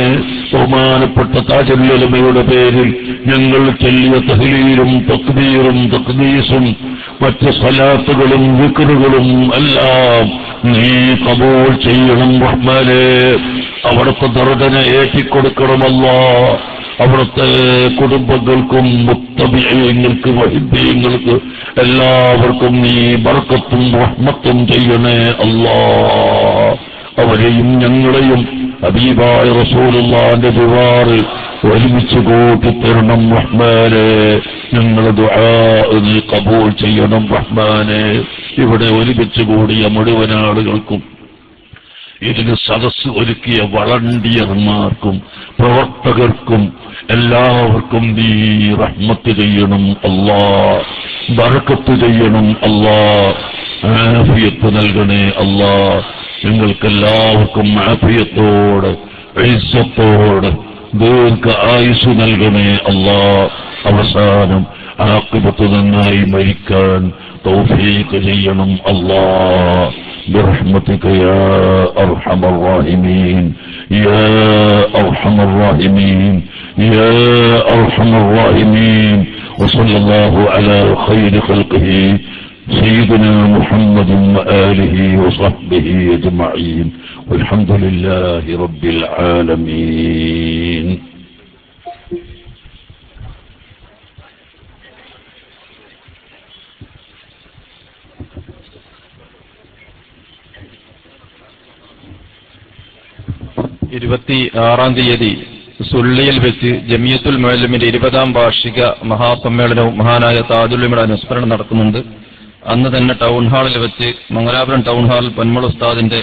ബഹുമാനപ്പെട്ട താജുല്ലുലമയുടെ പേരിൽ ഞങ്ങൾ ചൊല്ലിയ തഹ്ലീലും തക്ബീറും തഖ്ദീസും മറ്റ് സ്വലാത്തുകളും ദിക്റുകളും എല്ലാം നീ ഖബൂൽ ചെയ്യണം റഹ്മാനേ. അവിടുത്തെ ദർജനെ ഏറ്റിക്കൊടുക്കണമല്ലാ. അവിടുത്തെ കുടുംബങ്ങൾക്കും മുത്തബിഈങ്ങൾക്ക് വഹിബീങ്ങൾക്ക് എല്ലാവർക്കും നീ ബർക്കത്തും റഹ്മത്തും ചെയ്യണേ അല്ലാ. അവരെയും ഞങ്ങളെയും ഹബീബായ റസൂലുള്ളാഹിന്റെ ദിവാറിൽ ഒരുമിച്ച് കൂട്ടിത്തരണം റഹ്മാനേ. ഞങ്ങളുടെ ദുആ നീ ഖബൂൽ ചെയ്യണം റഹ്മാനേ. ഇവിടെ ഒരുമിച്ച് കൂടിയ മുഴുവൻ ആളുകൾക്കും ഇതിന് സദസ്സ് ഒരുക്കിയ വളണ്ടിയർമാർക്കും പ്രവർത്തകർക്കും എല്ലാവർക്കും നീ റഹ്മത്ത് ചെയ്യണം അല്ലാ. ബറക്കത്ത് ചെയ്യണം അല്ലാ. ആഫിയത്ത് നൽകണേ അല്ലാ. ഞങ്ങൾക്കെല്ലാവർക്കും ആഫിയത്തോട് ഇസ്സത്തോട് ദീർഘ ആയുസ് നൽകണേ അല്ലാ. അവസാനം ആഖിബത്ത് നന്നായി മരിക്കാൻ തൗഫീഖ് ചെയ്യണം അല്ലാ. برحمتك يا أرحم الراحمين يا أرحم الراحمين يا أرحم الراحمين. وصلى الله على خير خلقه سيدنا محمد وآله وصحبه أجمعين والحمد لله رب العالمين. തീയതി സുള്ളിയിൽ വെച്ച് ജമിയത്തുൽ മുഅല്ലിമിന്റെ 20ാം വാർഷിക മഹാസമ്മേളനവും മഹാനായ താജുല്ലുലമയുടെ അനുസ്മരണം നടക്കുന്നുണ്ട്. അന്ന് തന്നെ ടൗൺ ഹാളിൽ വെച്ച് മംഗലാപുരം ടൗൺ ഹാളിൽ പൊന്മള ഉസ്താദിന്റെ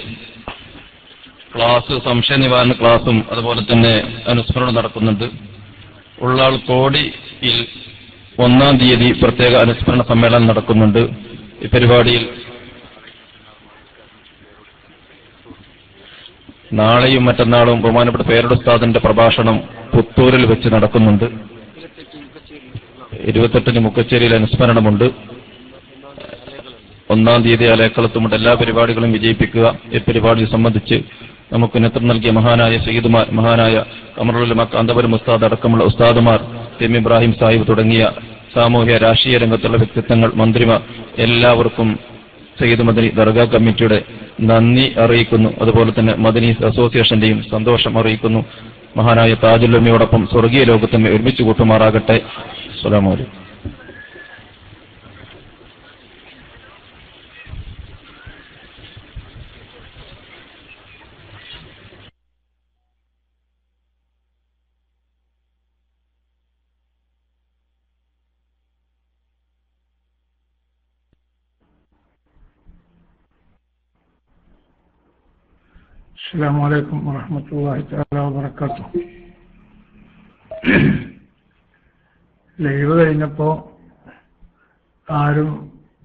ക്ലാസ്, സംശയ നിവാരണ ക്ലാസും അതുപോലെ തന്നെ അനുസ്മരണം നടക്കുന്നുണ്ട്. ഉള്ളാൾ കോടിയിൽ 1-ാം തീയതി പ്രത്യേക അനുസ്മരണ സമ്മേളനം നടക്കുന്നുണ്ട്. ഈ പരിപാടിയിൽ നാളെയും മറ്റന്നാളും ബഹുമാനപ്പെട്ട പേരുടെ ഉസ്താദിന്റെ പ്രഭാഷണം പുത്തൂരിൽ വെച്ച് നടക്കുന്നുണ്ട്. 28-ന് മുക്കച്ചേരിയിൽ അനുസ്മരണമുണ്ട്. 1-ാം തീയതി അലേക്കളത്തുമുണ്ട്. എല്ലാ പരിപാടികളും വിജയിപ്പിക്കുക. ഈ പരിപാടിയെ സംബന്ധിച്ച് നമുക്ക് നേതൃത്വം നൽകിയ മഹാനായ സയ്യിദുമാർ, മഹാനായ കമറുൽ കാന്തപുരം ഉസ്താദ് അടക്കമുള്ള ഉസ്താദുമാർ, എം ഇബ്രാഹിം സാഹിബ് തുടങ്ങിയ സാമൂഹ്യ രാഷ്ട്രീയ രംഗത്തുള്ള വ്യക്തിത്വങ്ങൾ, മന്ത്രിമാർ, എല്ലാവർക്കും സയ്യിദ് മദനി ദർഗാ കമ്മിറ്റിയുടെ നന്ദി അറിയിക്കുന്നു. അതുപോലെ തന്നെ മദനീസ് അസോസിയേഷന്റെയും സന്തോഷം അറിയിക്കുന്നു. മഹാനായ താജുലുമ്മയോടൊപ്പം സ്വർഗീയ ലോകത്തമ്മെ ഒരുമിച്ച് കൂട്ടുമാറാകട്ടെ. അസ്സലാമു അലൈക്കും. അസ്സലാമു അലൈക്കും വറഹ്മത്തുള്ളാഹി തആല വബറകാതുഹു. ലൈവ് കഴിഞ്ഞപ്പോൾ ആരും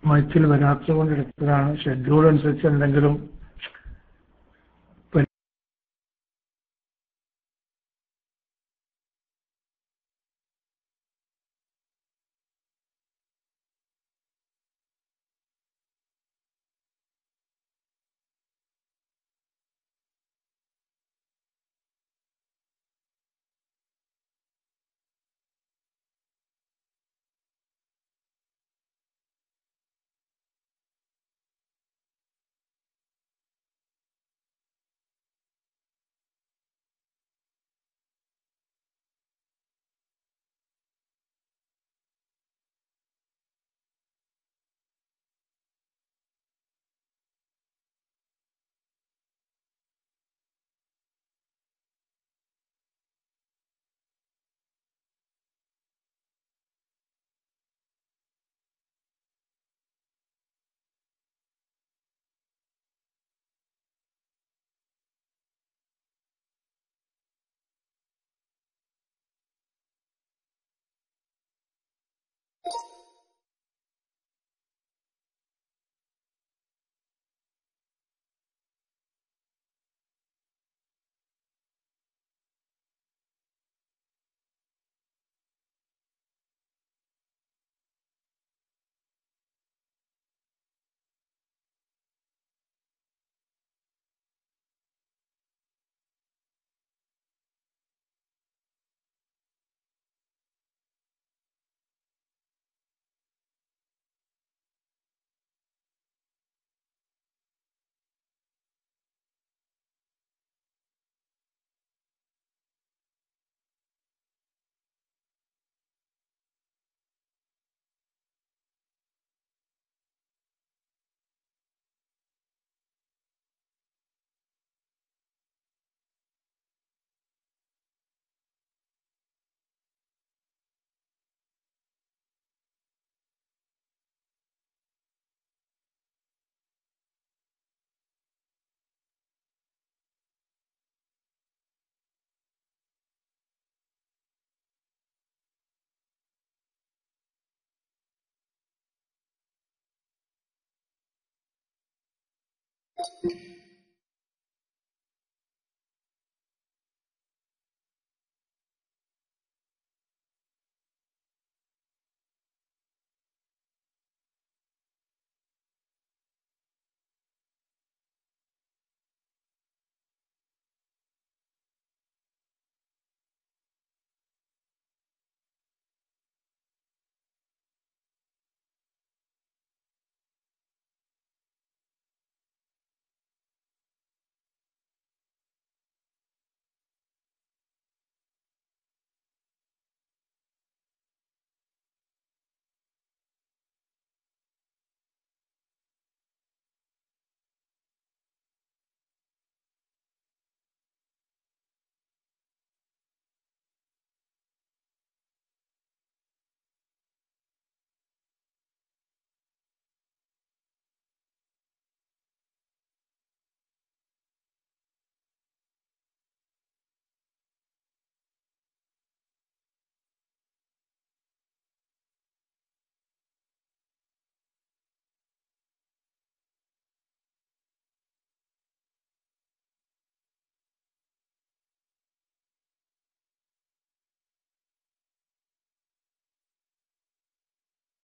മൈക്കിൽ വരാത്തത് കൊണ്ടെടുത്തതാണ്. ഷെഡ്യൂൾ അനുസരിച്ച് എന്തെങ്കിലും